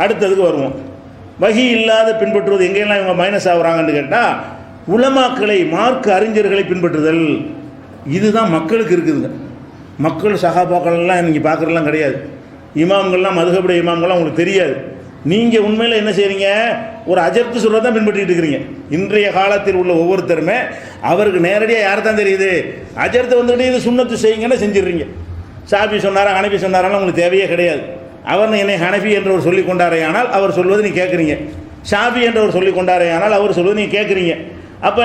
அடுத்ததுக்கு வருவோம். வகி இல்லாத பின்பற்றுவது எங்கெல்லாம் இவங்க மைனஸ் ஆகுறாங்கன்னு கேட்டால், உலமாக்களை மார்க்க அறிஞர்களை பின்பற்றுதல். இதுதான் மக்களுக்கு இருக்குதுங்க. மக்கள் சகாபாக்கள்லாம் நீங்கள் பார்க்குறதுலாம் கிடையாது. இமாம்கள்லாம் மதுஹபுடைய இமாம்கள்லாம் உங்களுக்கு தெரியாது. நீங்கள் உண்மையில் என்ன செய்கிறீங்க, ஒரு அஜர்த்து சொல்கிறத தான் பின்பற்றிட்டு இருக்கிறீங்க. இன்றைய காலத்தில் உள்ள ஒவ்வொருத்தருமே அவருக்கு நேரடியாக யார் தான் தெரியுது, அஜர்த்தை வந்துட்டு இது சுண்ணத்து செய்யுங்கன்னு செஞ்சிடுறீங்க. ஷாஃபி சொன்னாரா ஹனஃபி சொன்னாராலும் உங்களுக்கு தேவையே கிடையாது. அவர் என்னை ஹனஃபி என்றவர் சொல்லி கொண்டாரே ஆனால் அவர் சொல்வது நீ கேட்குறீங்க, ஷாஃபி என்றவர் சொல்லி கொண்டாரே ஆனால் அவர் சொல்வது நீ கேட்குறீங்க. அப்போ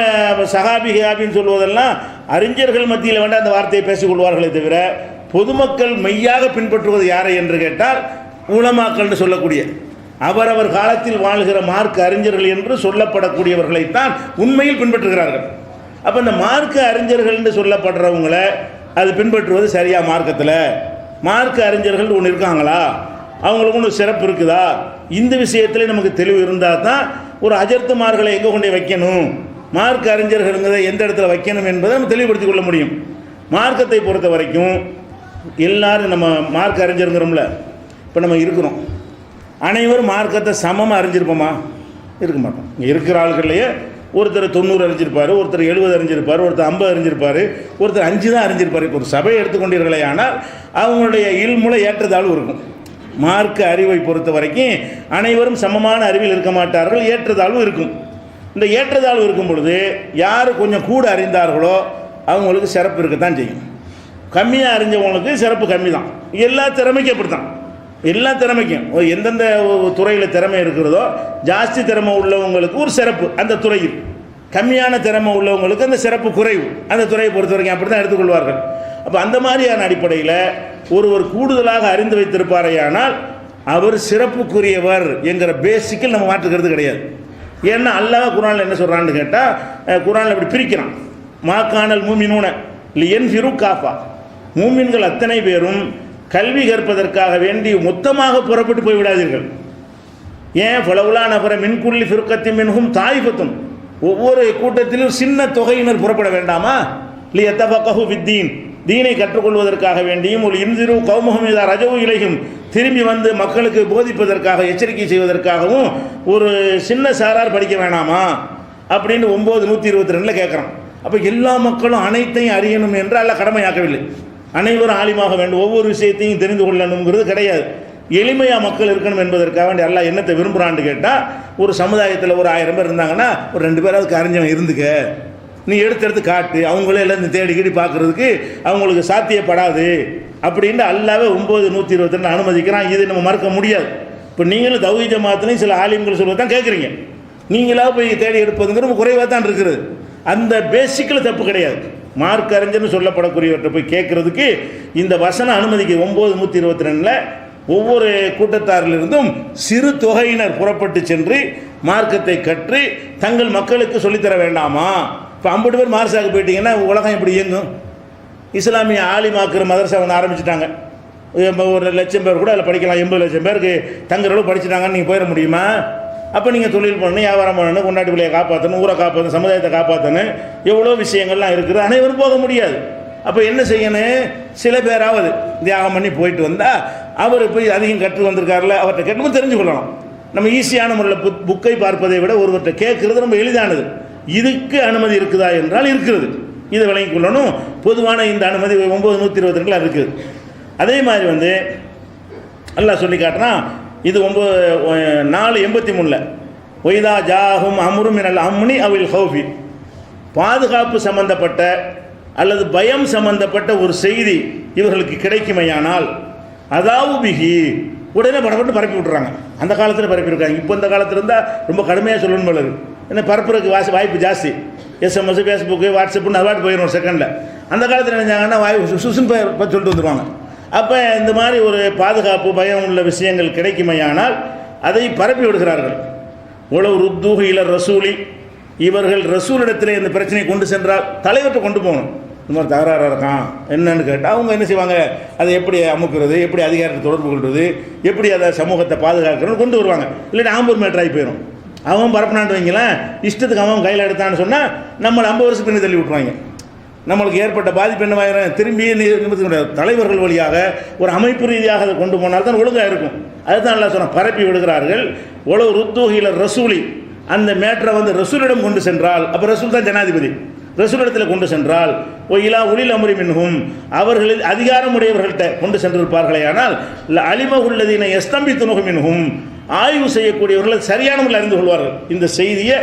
சஹாபி ஹாபின்னு சொல்வதெல்லாம் அறிஞர்கள் மத்தியில் வேண்டாம் அந்த வார்த்தையை பேசிக்கொள்வார்களே தவிர, பொதுமக்கள் மெய்யாக பின்பற்றுவது யாரை என்று கேட்டால் உலமாக்கள்னு சொல்லக்கூடிய அவரவர் காலத்தில் வாழ்கிற மார்க்க அறிஞர்கள் என்று சொல்லப்படக்கூடியவர்களைத்தான் உண்மையில் பின்பற்றுகிறார்கள். அப்போ இந்த மார்க்க அறிஞர்கள் என்று சொல்லப்படுறவங்களை அது பின்பற்றுவது சரியா? மார்க்கத்தில் மார்க்க அறிஞர்கள் ஒன்று இருக்காங்களா, அவங்களுக்கு ஒன்று சிறப்பு இருக்குதா, இந்த விஷயத்தில் நமக்கு தெளிவு இருந்தால் தான் ஒரு அஜர்த்துமார்களை எங்கே கொண்டே வைக்கணும், மார்க்க அறிஞர்கள்ங்கிறத எந்த இடத்துல வைக்கணும் என்பதை நம்ம தெளிவுபடுத்திக் கொள்ள முடியும். மார்க்கத்தை பொறுத்த வரைக்கும் எல்லாரும் நம்ம மார்க்க அறிஞருங்கிறோம்ல, இப்போ நம்ம இருக்கிறோம், அனைவரும் மார்க்கத்தை சமமாக அறிஞ்சிருப்போமா? இருக்க மாட்டோம். இங்கே இருக்கிற ஆள்கள்லையே ஒருத்தர் 90 அறிஞ்சிருப்பார், ஒருத்தர் 70 அறிஞ்சிருப்பார், ஒருத்தர் 50 அறிஞ்சிருப்பார், ஒருத்தர் 5 தான் அறிஞ்சிருப்பார். இப்போ ஒரு சபையை எடுத்துக்கொண்டீர்களே ஆனால் அவங்களுடைய இல்முல ஏற்றத்தாழ்வு இருக்கும். மார்க்க அறிவை பொறுத்த வரைக்கும் அனைவரும் சமமான அறிவில் இருக்க மாட்டார்கள், ஏற்றத்தாழ்வு இருக்கும். இந்த ஏற்றத்தாழ்வு இருக்கும் பொழுது யார் கொஞ்சம் கூட அறிந்தார்களோ அவங்களுக்கு சிறப்பு இருக்கத்தான் செய்யும். கம்மியாக அறிஞ்சவங்களுக்கு சிறப்பு கம்மி தான். எல்லா திறமைக்கும் அப்படி தான். எல்லா திறமைக்கும் எந்தெந்த துறையில் திறமை இருக்கிறதோ ஜாஸ்தி திறமை உள்ளவங்களுக்கு ஒரு சிறப்பு அந்த துறையில், கம்மியான திறமை உள்ளவங்களுக்கு அந்த சிறப்பு குறைவு அந்த துறையை பொறுத்த வரைக்கும் அப்படி தான் எடுத்துக்கொள்வார்கள். அப்போ அந்த மாதிரியான அடிப்படையில் ஒருவர் கூடுதலாக அறிந்து வைத்திருப்பாரையானால் அவர் சிறப்புக்குரியவர் என்கிற பேசிக்கில் நம்ம மாற்றுக்கிறது கிடையாது. ஏன்னா அல்லாஹ் குர்ஆனில் என்ன சொல்கிறான்னு கேட்டால், குர்ஆனில் இப்படி பிரிக்கிறான், மாக்கானல் மூமினூன லியன்ஃபிரு காஃபா, மூமின்கள் அத்தனை பேரும் கல்வி கற்பதற்காக வேண்டி மொத்தமாக புறப்பட்டு போய்விடாதீர்கள். ஏன் ஃபலவுலா நபர மின்குள்ளி ஃபிர்கத்தி மின்ஹும் தாயிஃபத்தும், ஒவ்வொரு கூட்டத்திலும் சின்ன தொகையினர் புறப்பட வேண்டாமா? லியத்தஃபக்கஹு ஃபித்தீன், தீனை கற்றுக்கொள்வதற்காக வேண்டியும், ஒரு இன்சிரு கௌமுஹும் இதா ரஜவு இலைஹும், திரும்பி வந்து மக்களுக்கு போதிப்பதற்காக எச்சரிக்கை செய்வதற்காகவும் ஒரு சின்ன சாரார் படிக்க வேணாமா அப்படின்னு 9:122 கேட்குறான். அப்போ எல்லா மக்களும் அனைத்தையும் அறியணும் என்று அல்லாஹ் கடமையாக்கவில்லை. அனைவரும் ஆலிமாக வேண்டும், ஒவ்வொரு விஷயத்தையும் தெரிந்து கொள்ளணுங்கிறது கிடையாது. எளிமையாக மக்கள் இருக்கணும் என்பதற்காக வேண்டிய அல்லாஹ் என்னத்தை விரும்புகிறான்னு கேட்டால், ஒரு சமுதாயத்தில் ஒரு 1000 பேர் இருந்தாங்கன்னா ஒரு 2 பேராவது அறிஞ்சவன் இருந்துக்க, நீ எடுத்து காட்டு, அவங்களே எல்லாம் தேடி பார்க்குறதுக்கு அவங்களுக்கு சாத்தியப்படாது அப்படின்னு அல்லாவே 9:122 அனுமதிக்கிறான். இதை நம்ம மறுக்க முடியாது. இப்போ நீங்களும் தௌஹீத் ஜமாஅத்லையும் சில ஆலிம்கள் சொல்வது தான் கேட்குறீங்க, நீங்களாக போய் தேடி எடுப்பதுங்கிற குறைவாக தான் இருக்கிறது. அந்த பேசிக்கில் தப்பு கிடையாது. மார்க் அறிஞர்னு சொல்லப்படக்கூடியவற்றை போய் கேட்கறதுக்கு இந்த வசனம் அனுமதிக்கு 9:122 ஒவ்வொரு கூட்டத்தாரிலிருந்தும் சிறு தொகையினர் புறப்பட்டு சென்று மார்க்கத்தை கற்று தங்கள் மக்களுக்கு சொல்லித்தர வேண்டாமா? இப்போ 50 பேர் மார்சாவுக்கு போயிட்டீங்கன்னா உலகம் எப்படி இயங்கும்? இஸ்லாமிய ஆலிமாக்குற மதரசா ஒன்று ஆரம்பிச்சிட்டாங்க. 1,00,000 பேர் கூட அதில் படிக்கலாம், 80 லட்சம் பேருக்கு தங்குற அளவு படிச்சுட்டாங்கன்னு நீங்கள் போயிட முடியுமா? அப்போ நீங்கள் தொழில் பண்ணணும், வியாபாரம் பண்ணணும், கொண்டாட்டி பிள்ளையை காப்பாற்றணும், ஊரை காப்பாற்றணும், சமுதாயத்தை காப்பாற்றணும், எவ்வளோ விஷயங்கள்லாம் இருக்குது. அனைவரும் போக முடியாது. அப்போ என்ன செய்யணும்? சில பேராவது தியாகம் பண்ணி போயிட்டு வந்தால் அவர் போய் அதிகம் கற்று வந்திருக்காருல, அவர்கிட்ட கேட்கணும் தெரிஞ்சு கொள்ளலாம். நம்ம ஈஸியான முறையில் புக்கை பார்ப்பதை விட ஒருவர்கிட்ட கேட்குறது ரொம்ப எளிதானது. இதுக்கு அனுமதி இருக்குதா என்றால் இருக்கிறது, இதை விளங்கிக் கொள்ளணும். பொதுவான இந்த அனுமதி 9:122 இருக்குது. அதே மாதிரி அல்லாஹ் சொல்லி காட்டுறான், இது 4:83 ஒய்தா ஜாஹும் அம்ரும் மினல் அம்னி அவில் ஹௌஃபி, பாதுகாப்பு சம்பந்தப்பட்ட அல்லது பயம் சம்பந்தப்பட்ட ஒரு செய்தி இவர்களுக்கு கிடைக்குமையானால் அதாவது பிகி உடனே படப்பட்டு பரப்பி விட்டுறாங்க. அந்த காலத்தில் பரப்பியிருக்காங்க. இப்போ இந்த காலத்தில் இருந்தால் ரொம்ப கடுமையாக சொல்லணும் போல இருக்கு. ஏன்னா பரப்புறதுக்கு வாய்ப்பு ஜாஸ்தி. எஸ்எம்எஸ், ஃபேஸ்புக்கு, வாட்ஸ்அப்புன்னு அவாட் போயிடும் ஒரு செகண்டில். அந்த காலத்தில் நினைச்சாங்கன்னா சுசுன்னு சொல்லிட்டு வந்துடுவாங்க. அப்போ இந்த மாதிரி ஒரு பாதுகாப்பு பயம் உள்ள விஷயங்கள் கிடைக்குமையானால் அதை பரப்பி விடுகிறார்கள். உளவு ருத்தூஹு இல ரசூலி, இவர்கள் ரசூலிடத்தில் இந்த பிரச்சனையை கொண்டு சென்றால் தலைவர்கிட்ட கொண்டு போகணும். இந்த மாதிரி தகராறாக இருக்கான் என்னன்னு கேட்டால் அவங்க என்ன செய்வாங்க, அதை எப்படி அமுக்குறது, எப்படி அதிகாரத்தை தொடர்பு கொள்வது, எப்படி அதை சமூகத்தை பாதுகாக்கிறோன்னு கொண்டு வருவாங்க. இல்லைன்னா ஆம்பூர் மேட்டராகி போயிடும். அவன் பரப்புனான்னு வைங்களேன், இஷ்டத்துக்கு அவன் கையில் எடுத்தான்னு சொன்னால் நம்மளை 50 வருஷம் பின்னே தள்ளி விட்ருவாங்க. நம்மளுக்கு ஏற்பட்ட பாதிப்பு என்னவாயிரும், திரும்பி தலைவர்கள் வழியாக ஒரு அமைப்பு ரீதியாக அதை கொண்டு போனால் தான் ஒழுங்காக இருக்கும். அதுதான் நல்லா சொன்ன பரப்பி விடுகிறார்கள். உலக ருத்தூகில ரசூலி, அந்த மேட்டரை வந்து ரசூலிடம் கொண்டு சென்றால், அப்போ ரசூல் தான் ஜனாதிபதி, ரசூலிடத்தில் கொண்டு சென்றால், ஒயிலா உளில் அமரி மின்ஹும், அவர்களில் அதிகாரமுடையவர்கள்ட்ட கொண்டு சென்றிருப்பார்களே ஆனால் அலிமகுல்லதீன எஸ்தம்பித்துனுகு மின்ஹும், ஆய்வு செய்யக்கூடியவர்கள் சரியான முறையில் அறிந்து கொள்வார்கள். இந்த செய்தியை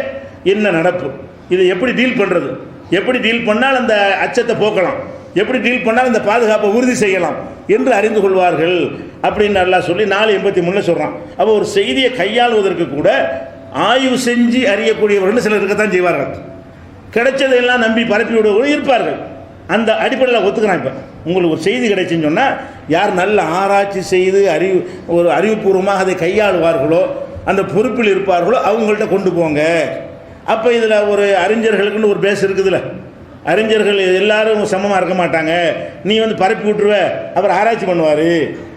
என்ன நடப்பு, இதை எப்படி டீல் பண்ணுறது, எப்படி டீல் பண்ணால் அந்த அச்சத்தை போக்கலாம், எப்படி டீல் பண்ணால் அந்த பாதுகாப்பை உறுதி செய்யலாம் என்று அறிந்து கொள்வார்கள் அப்படின்னு நல்லா சொல்லி 483 சொல்கிறான். அப்போ ஒரு செய்தியை கையாளுவதற்கு கூட ஆய்வு செஞ்சு அறியக்கூடியவர்கள் சிலர் இருக்கத்தான் செய்வார்கள். கிடைச்சதையெல்லாம் நம்பி பரப்பி விடுவவர்கள் இருப்பார்கள். அந்த அடிப்படையில் ஒத்துக்கிறான். இப்போ உங்களுக்கு ஒரு செய்தி கிடைச்சுன்னு சொன்னால் யார் நல்ல ஆராய்ச்சி செய்து ஒரு அறிவுபூர்வமாக அதை கையாளுவார்களோ, அந்த பொறுப்பில் இருப்பார்களோ அவங்கள்ட்ட கொண்டு போங்க. அப்போ இதில் ஒரு அறிஞர்களுக்குன்னு ஒரு பேஸ் இருக்குதுல்ல, அறிஞர்கள் எல்லாரும் சமமாக இருக்க மாட்டாங்க. நீ வந்து பரப்பி விட்டுருவ, அவர் ஆராய்ச்சி பண்ணுவார்.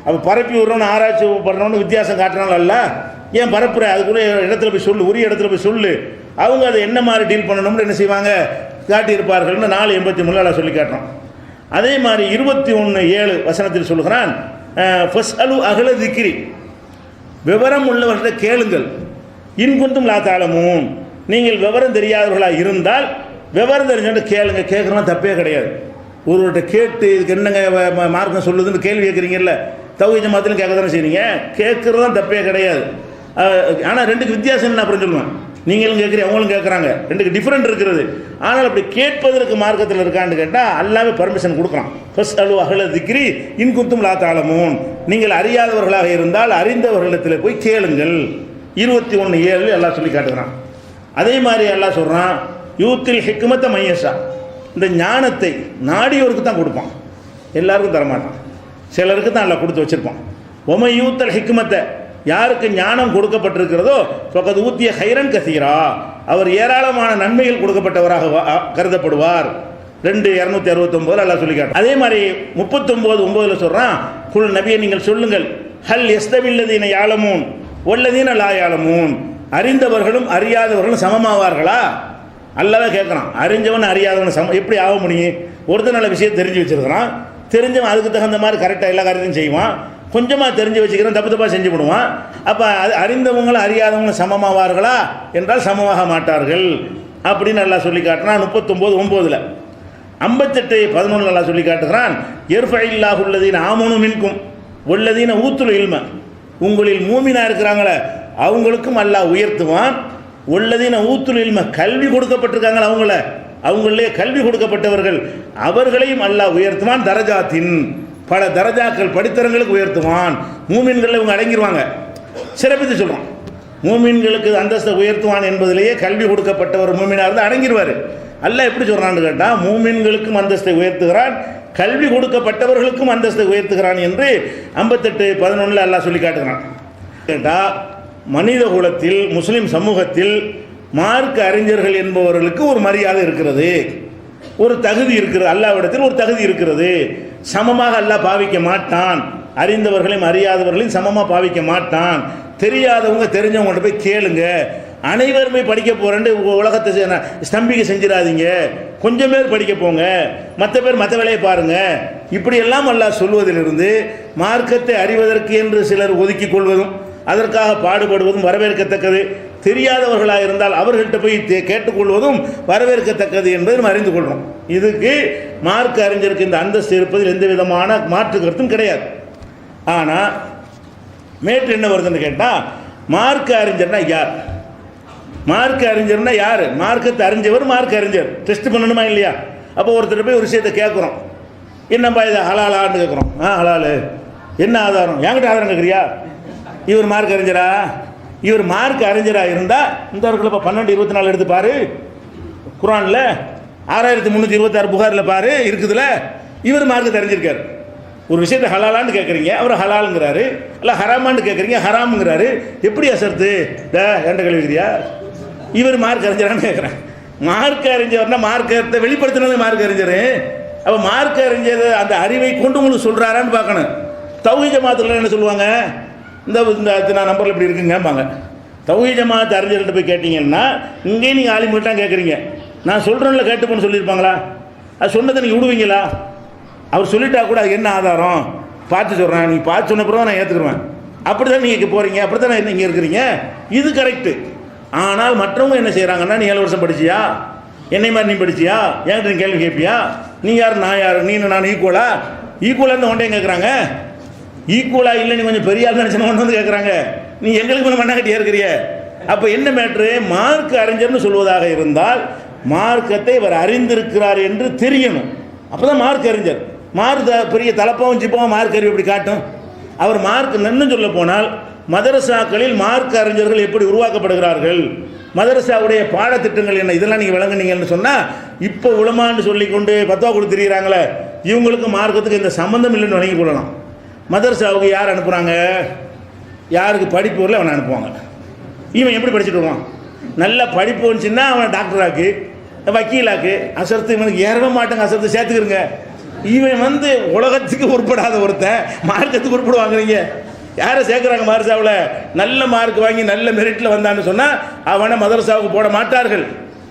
அப்போ பரப்பி விட்றோன்னு ஆராய்ச்சி பண்ணுறோன்னு வித்தியாசம் காட்டுறாங்கள, அல்ல ஏன் பரப்புற, அதுக்குள்ளே இடத்துல போய் சொல்லு, உரிய இடத்துல போய் சொல்லு. அவங்க அதை என்ன மாதிரி டீல் பண்ணணும்னு என்ன செய்வாங்க, காட்டியிருப்பார்கள்னு 483 சொல்லி காட்டுறோம். அதே மாதிரி 21:7 வசனத்தில் சொல்லுகிறான், ஃபஸ் அலு அகல திக்ரி, விவரம் உள்ளவர்களை கேளுங்கள், இன்குந்தும் லா தாலமூன், நீங்கள் விவரம் தெரியாதவர்களாக இருந்தால் விவரம் தெரிஞ்சு கேளுங்க. கேட்குறோம் தப்பே கிடையாது. ஒருவர்கிட்ட கேட்டு இதுக்கு என்னங்க மார்க்கம் சொல்லுதுன்னு கேள்வி கேட்குறீங்கல்ல, தௌஹீத் ஜமாத்திலும் கேட்க தானே செய்றீங்க, கேட்குறது தான் தப்பே கிடையாது. ஆனால் ரெண்டுக்கு வித்தியாசம் என்ன அப்புறம் சொல்லுவேன். நீங்களும் கேட்குறீங்க, அவங்களும் கேட்குறாங்க, ரெண்டுக்கு டிஃப்ரெண்ட் இருக்கிறது. ஆனால் அப்படி கேட்பதற்கு மார்க்கத்தில் இருக்கான்னு கேட்டால் அல்லாவே பர்மிஷன் கொடுக்குறான். ஃபஸ் அலு அஹ்ல திக்ரி இன் குந்தும் லா தஅலமூன், நீங்கள் அறியாதவர்களாக இருந்தால் அறிந்தவர்களிடத்தில் போய் கேளுங்கள். 21:7 எல்லாம் சொல்லி காட்டுகிறான். அதே மாதிரி எல்லாம் சொல்கிறான், யூத்தில் ஹிக்மத்தை மையஷா, இந்த ஞானத்தை நாடியோருக்கு தான் கொடுப்பான், எல்லாருக்கும் தரமாட்டான், சிலருக்கு தான் எல்லாம் கொடுத்து வச்சுருப்பான். ஒமை யூத்தல் ஹிக்மத்தை, யாருக்கு ஞானம் கொடுக்கப்பட்டிருக்கிறதோ ஃபகத் ஊத்திய ஹைரன் கசீரா, அவர் ஏராளமான நன்மைகள் கொடுக்கப்பட்டவராக கருதப்படுவார். 2:269 எல்லாம் சொல்லி காட்டு. அதே மாதிரி 39:9 சொல்கிறான், குல் நபியை நீங்கள் சொல்லுங்கள், ஹல் எஸ்தவில்லதீன யாலமூன் வல்லதீன லா யாலமூன், அறிந்தவர்களும் அறியாதவர்களும் சமமாவார்களா? அல்லாஹ் கேட்குறான். அறிஞ்சவன் அறியாதவன் எப்படி ஆக முடியும்? ஒருத்தர் நல்ல விஷயம் தெரிஞ்சு வச்சிருக்கிறான், தெரிஞ்சவன் அதுக்கு தகுந்த மாதிரி கரெக்டாக எல்லா காரியத்தையும் செய்வான், கொஞ்சமாக தெரிஞ்சு வச்சுக்கிறேன் தப்பு தப்பாக செஞ்சு விடுவான். அப்போ அது அறிந்தவங்களும் அறியாதவங்களும் சமமாவார்களா என்றால் சமமாக மாட்டார்கள் அப்படின்னு நல்லா சொல்லி காட்டுறான். 39:9 58:11 நல்லா சொல்லி காட்டுகிறான். எர்ஃபஇல்லாஹு அல்லதீன ஆமனு மின்கும் வல்லதீன ஊத்துல் இல்ம, உங்களில் மூமினா இருக்கிறாங்களே அவங்களுக்கும் அல்லாஹ் உயர்த்துவான். உள்ளதீன ஊத்துல் இல்ம, கல்வி கொடுக்கப்பட்டிருக்காங்களே அவங்களே கல்வி கொடுக்கப்பட்டவர்கள் அவர்களையும் அல்லாஹ் உயர்த்துவான். தரஜாத்தின், பல தரஜாக்கள் படித்தரங்களுக்கு உயர்த்துவான். மூமின்களில் இவங்க அடங்கிடுவாங்க. சிறப்பித்து சொல்கிறான், மூமின்களுக்கு அந்தஸ்தை உயர்த்துவான் என்பதிலேயே கல்வி கொடுக்கப்பட்டவர் மூமினாக இருந்து அடங்கிடுவார். அல்லாஹ் எப்படி சொல்கிறான்னு கேட்டால், மூமின்களுக்கும் அந்தஸ்தை உயர்த்துகிறான், கல்வி கொடுக்கப்பட்டவர்களுக்கும் அந்தஸ்தை உயர்த்துகிறான் என்று 58:11 அல்லாஹ் சொல்லி காட்டுகிறான். கேட்டால் மனித குலத்தில் முஸ்லிம் சமூகத்தில் மார்க்க அறிஞர்கள் என்பவர்களுக்கு ஒரு மரியாதை இருக்கிறது, ஒரு தகுதி இருக்கிறது, அல்லாஹ்விடத்தில் ஒரு தகுதி இருக்கிறது. சமமாக அல்லாஹ் பாவிக்க மாட்டான், அறிந்தவர்களையும் அறியாதவர்களையும் சமமாக பாவிக்க மாட்டான். தெரியாதவங்க தெரிஞ்சவங்கள்ட்ட போய் கேளுங்க, அனைவருமே படிக்க போகிறேன்னு உலகத்தை ஸ்தம்பிக்க செஞ்சிடாதீங்க, கொஞ்சம் பேர் படிக்க போங்க, மற்ற பேர் மற்ற வேலையை பாருங்கள். இப்படியெல்லாம் அல்லாஹ் சொல்வதிலிருந்து மார்க்கத்தை அறிவதற்கு என்று சிலர் ஒதுக்கி கொள்வதும் அதற்காக பாடுபடுவதும் வரவேற்கத்தக்கது, தெரியாதவர்களாக இருந்தால் அவர்கள்ட்ட போய் கேட்டுக்கொள்வதும் வரவேற்கத்தக்கது என்பதை நம்ம அறிந்து கொள்கிறோம். இதுக்கு மார்க்க அறிஞருக்கு இந்த அந்தஸ்து இருப்பதில் எந்த விதமான மாற்று கருத்தும் கிடையாது. ஆனால் மேற்று என்ன வருதுன்னு கேட்டால், மார்க்க அறிஞர்னா யார்? மார்க்க அறிஞர்னா யார்? மார்க்கத்தை அறிஞ்சவர் மார்க்க அறிஞர். டெஸ்ட் பண்ணணுமா இல்லையா? அப்போ ஒருத்தர் போய் ஒரு விஷயத்தை கேட்குறோம், என்னப்பா இதை ஹலாலான்னு கேட்குறோம். ஹலாலு, என்ன ஆதாரம்? என்கிட்ட ஆதாரம் கேட்குறியா? இவர் மார்க் அறிஞரா? இவர் மார்க் அறிஞராக இருந்தால் இந்த இடத்துல இப்போ 12:24 எடுத்து பாரு, குரானில் 6326 புகாரில் பாரு இருக்குதுல, இவர் மார்க்கு தெரிஞ்சிருக்காரு. ஒரு விஷயத்தை ஹலாலான்னு கேட்குறீங்க, அவர் ஹலாலுங்கிறாரு, இல்லை ஹராமான்னு கேட்குறீங்க ஹராமுங்கிறாரு. எப்படி அசர்த்து என்கிட்ட கழிவுக்கிறியா? இவர் மார்க் அறிஞரான்னு கேட்குறேன். மார்க் அறிஞர்னா மார்க்கத்தை வெளிப்படுத்தினது மார்க் அறிஞர். அப்போ மார்க் அறிஞர் அந்த அறிவை கொண்டு உங்களுக்கு சொல்கிறாரான்னு பார்க்கணும். தௌஹீத் ஜமாத்துல என்ன சொல்லுவாங்க, இந்த நான் நம்பரில் இப்படி இருக்குங்கம்பாங்க. தௌஹீத் ஜமாத் அறிஞர்கிட்ட போய் கேட்டிங்கன்னா, இங்கேயும் நீங்கள் ஆலிம்கிட்ட கேட்குறீங்க, நான் சொல்கிறேன்ல கேட்டுப்போன்னு சொல்லியிருப்பாங்களா? அது சொன்னதை நீங்கள் விடுவீங்களா? அவர் சொல்லிட்டா கூட அது என்ன ஆதாரம் பார்த்து சொல்கிறேன், நீங்கள் பார்த்து சொன்ன பிறகு நான் ஏற்றுக்குருவேன். அப்படி தான் நீங்கள் போகிறீங்க, அப்படி தான் இங்கே இருக்கிறீங்க, இது கரெக்டு. ஆனால் மற்றவங்க என்ன செய்கிறாங்கன்னா, நீ 7 வருஷம் படிச்சியா, என்னை மாதிரி நீ படிச்சியா, என்கிட்ட நீ கேள்வி கேட்பியா, நீ யார் நான் யார், நீ நான் ஈக்குவலாக இருந்து ஒன்றையும் கேட்குறாங்க. ஈக்குவலாக இல்லை, நீ கொஞ்சம் பெரிய ஆள் நினச்சின ஒன்று வந்து கேட்குறாங்க, நீ எங்களுக்கு கொஞ்சம் மண்ணாக்கட்டியாக இருக்கிறிய. அப்போ என்ன மேட்ரு? மார்க் அறிஞர்னு சொல்வதாக இருந்தால் மார்க்கத்தை இவர் அறிந்திருக்கிறார் என்று தெரியணும். அப்போ தான் மார்க் அறிஞர். மார்க் பெரிய தலப்பாவும் ஜிப்பாவும் மார்க் அறிவு எப்படி காட்டும்? அவர் மார்க் நன்னு சொல்ல போனால் மதரசாக்களில் மார்க் அறிஞர்கள் எப்படி உருவாக்கப்படுகிறார்கள், மதரசாவுடைய பாடத்திட்டங்கள் என்ன, இதெல்லாம் நீங்கள் விளங்குனீங்கன்னு சொன்னால் இப்போ உலமான்னு சொல்லிக்கொண்டு பத்வா கொடுத்துருக்கிறாங்களே, இவங்களுக்கு மார்க்கத்துக்கு இந்த சம்மந்தம் இல்லைன்னு வழங்கி கொள்ளலாம். மதரசாவுக்கு யார் அனுப்புகிறாங்க? யாருக்கு படிப்பு வரல அவனை அனுப்புவாங்க. இவன் எப்படி படிச்சுட்டு வருவான்? நல்ல படிப்பு வந்துச்சுன்னா அவனை டாக்டராக்கு, வக்கீலாக்கு, அசர்த்து இவனுக்கு ஏறவே மாட்டாங்க, அசர்த்து சேர்த்துக்கிறங்க. இவன் வந்து உலகத்துக்கு உட்படாத ஒருத்தன் மார்க்கத்துக்கு உட்படுவாங்கிறீங்க. யாரை சேர்க்குறாங்க மதரசாவில்? நல்ல மார்க் வாங்கி நல்ல மெரிட்டில் வந்தான்னு சொன்னால் அவனை மதரசாவுக்கு போட மாட்டார்கள்.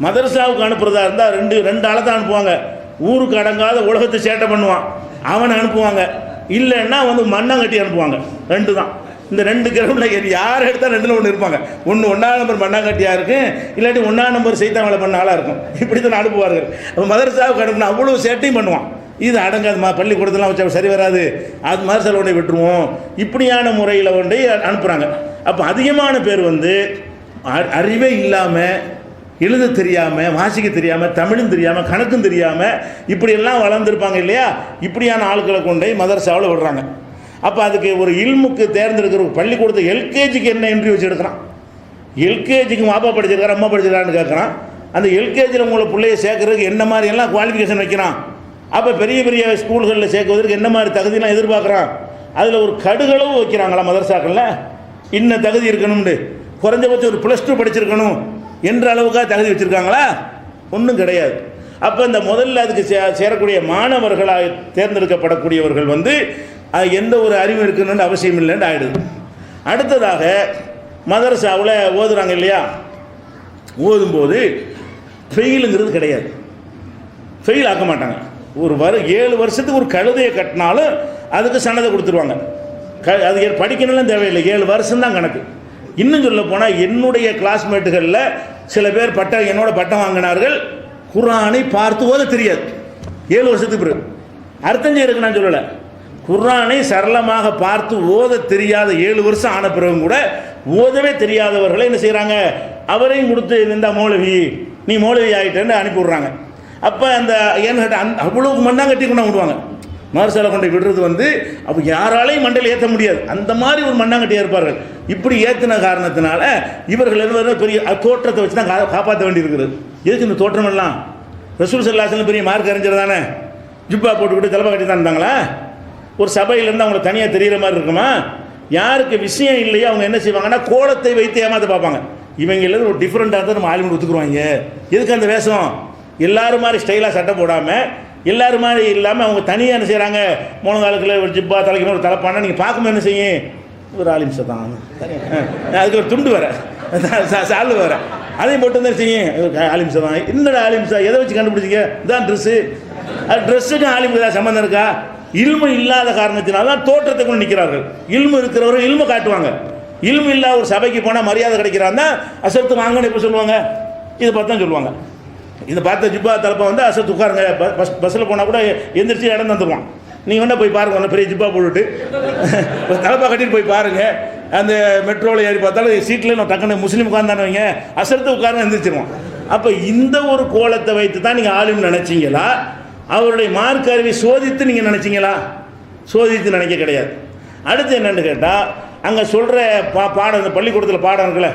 மதரசாவுக்கு அனுப்புறதா இருந்தால் ரெண்டு ஆளை தான் அனுப்புவாங்க. ஊருக்கு அடங்காத உலகத்தை சேட்டை பண்ணுவான் அவனை அனுப்புவாங்க. இல்லைன்னா வந்து மண்ணாங்கட்டி அனுப்புவாங்க. 2 தான். இந்த 2 கிரௌண்டில் யார் எடுத்தால் 2ல் 1 இருப்பாங்க. ஒன்று 1ஆம் நம்பர் மண்ணாங்கட்டியாக இருக்கும், இல்லாட்டி 1ஆம் நம்பர் செய்தாங்களை பண்ண ஆளாக இருக்கும். இப்படி தான் அனுப்புவார்கள். மதரசாவுக்கு அனுப்புனா அவ்வளோ சேட்டையும் பண்ணுவான். இது அடங்காது, பள்ளிக்கூடத்தெல்லாம் வச்சா சரி வராது, அது மதரசாவில் ஒன்றை விட்டுருவோம், இப்படியான முறையில் ஒன்றை அனுப்புகிறாங்க. அப்போ அதிகமான பேர் வந்து அறிவே இல்லாமல், எழுத தெரியாமல், வாசிக்க தெரியாமல், தமிழும் தெரியாமல், கணக்கும் தெரியாமல் இப்படியெல்லாம் வளர்ந்துருப்பாங்க இல்லையா? இப்படியான ஆட்களை கொண்டே மதரசாவில் விடுறாங்க. அப்போ அதுக்கு ஒரு இல்முக்கு தேர்ந்தெடுக்கிற பள்ளிக்கூடத்தை எல்கேஜிக்கு என்ன என்ட்ரி வச்சு எடுக்கிறான். எல்கேஜிக்கு மாப்பா படிச்சிருக்காரு, அம்மா படிச்சிருக்கான்னு கேட்குறான். அந்த எல்கேஜியில் உங்களை பிள்ளைய சேர்க்கறதுக்கு என்ன மாதிரி எல்லாம் குவாலிஃபிகேஷன் வைக்கிறான். அப்போ பெரிய பெரிய ஸ்கூல்களில் சேர்க்குவதற்கு என்ன மாதிரி தகுதியெலாம் எதிர்பார்க்குறான். அதில் ஒரு கடுகளவு வைக்கிறாங்களா மதரசாக்களில்? இன்ன தகுதி இருக்கணும்னு, குறைஞ்சபட்சம் ஒரு +2 படிச்சிருக்கணும் என்ற அளவுக்காக தகுதி வச்சுருக்காங்களா? ஒன்றும் கிடையாது. அப்போ இந்த முதல்ல அதுக்கு சேரக்கூடிய மாணவர்களாக தேர்ந்தெடுக்கப்படக்கூடியவர்கள் வந்து எந்த ஒரு அறிவு இருக்கணும்னு அவசியம் இல்லைன்னு ஆகிடுது. அடுத்ததாக மதரசாவில் ஓதுறாங்க இல்லையா? ஓதும்போது ஃபெயிலுங்கிறது கிடையாது. ஃபெயில் ஆக்க மாட்டாங்க. 7 வருஷத்துக்கு ஒரு கழுதையை கட்டினாலும் அதுக்கு சனதை கொடுத்துருவாங்க. அது படிக்கணும்லாம் தேவையில்லை, 7 வருஷம்தான் கணக்கு. இன்னும் சொல்ல போனால் என்னுடைய கிளாஸ்மேட்டுகளில் சில பேர் என்னோட பட்டம் வாங்கினார்கள், குர்ஆனை பார்த்து ஓத தெரியாது. 7 வருஷத்துக்கு பிறகு அர்த்தம் செய்யறதுக்கு நான் சொல்லலை, குர்ஆனை சரளமாக பார்த்து ஓத தெரியாத 7 வருஷம் ஆன பிறகும் கூட ஓதவே தெரியாதவர்களை என்ன செய்கிறாங்க, அவரையும் கொடுத்து இந்த மௌலவி நீ மௌலவி ஆகிட்டேன்னு அனுப்பி விட்றாங்க. அப்போ அந்த ஏன்னு கேட்டால் அவ்வளவு மண்ணாங்கட்டி கொண்டு விடுவாங்க. மதரசாவில் கொண்டு விடுறது வந்து அப்போ யாராலையும் மண்டையில் ஏற்ற முடியாது, அந்த மாதிரி ஒரு மண்ணாங்கட்டியாக இருப்பார்கள். இப்படி ஏற்றின காரணத்தினால இவர்கள் எல்லாரும் பெரிய தோற்றத்தை வச்சு தான் காப்பாற்ற வேண்டியிருக்கிறது. எதுக்கு இந்த தோற்றம் எல்லாம்? ரசூல் ஸல்லல்லாஹு அலைஹி வஸல்லம் பெரிய மார்க் அறிஞர் தானே, ஜிப்பா போட்டுக்கிட்டு தலைப்பா கட்டி தான் இருந்தாங்களா? ஒரு சபையிலேருந்து அவங்களை தனியாக தெரிகிற மாதிரி இருக்குமா? யாருக்கு விஷயம் இல்லையோ அவங்க என்ன செய்வாங்கன்னா கோலத்தை வைத்து ஏமாற்ற பார்ப்பாங்க. இவங்க எல்லாரும் ஒரு டிஃப்ரெண்ட்டாக இருந்தால் நம்ம ஆளுமை ஒத்துக்குருவாங்க. எதுக்கு அந்த வேஷம்? எல்லாரும் மாதிரி ஸ்டைலாக சட்டை போடாமல், எல்லாரும் மாதிரி இல்லாமல் அவங்க தனியாக என்ன செய்கிறாங்க, முழங்காலுக்குள்ள ஒரு ஜிப்பா, தலைக்கு ஒரு தலைப்பானா நீங்கள் பார்க்கும்போது என்ன செய்யும், ஒரு ஆலிம்சை தான், அதுக்கு ஒரு துண்டு வர சால்வு வர, அதையும் போட்டு தான் செய்யும் ஆலிம்சை தான். என்னடா ஆலிம்சா எதை வச்சு கண்டுபிடிச்சிங்க? இதான் ட்ரெஸ்ஸு. அது ட்ரெஸ்ஸுக்கு ஆலிமுக்கு தான் சம்மந்தம் இருக்கா? இல்மு இல்லாத காரணத்தினால தான் தோற்றத்தை கொண்டு நிற்கிறார்கள். இல்மு இருக்கிறவர்கள் இல்மு காட்டுவாங்க. இல்மு இல்லாத ஒரு சபைக்கு போனால் மரியாதை கிடைக்கிறான்னா அசத்து வாங்கன்னு எப்போ சொல்லுவாங்க? இதை பார்த்து தான் சொல்லுவாங்க. இதை பார்த்த ஜிப்பா தலைப்பா வந்து அசத்து உட்காருங்க, பஸ்ஸில் போனால் கூட எந்திரிச்சு இடம் தந்துடுவான். நீங்கள் வேணால் போய் பாருங்கள், பெரிய ஜிப்பா போட்டுட்டு தலைப்பா கட்டிட்டு போய் பாருங்கள். அந்த மெட்ரோவில் ஏறி பார்த்தாலும் சீட்டில் நான் டக்குன்னு முஸ்லீம் உட்கார்ந்தானு வைங்க, அசத்து உட்கார்ந்து எந்திரிச்சிருவான். அப்போ இந்த ஒரு கோலத்தை வைத்து தான் நீங்கள் ஆளும் நினச்சிங்களா? அவருடைய மார்க் அறிவை சோதித்து நீங்கள் நினச்சிங்களா? சோதித்து நினைக்க கிடையாது. அடுத்து என்னென்னு கேட்டால், அங்கே சொல்கிற பாடம், இந்த பள்ளிக்கூடத்தில் பாடம் இருக்குல்ல,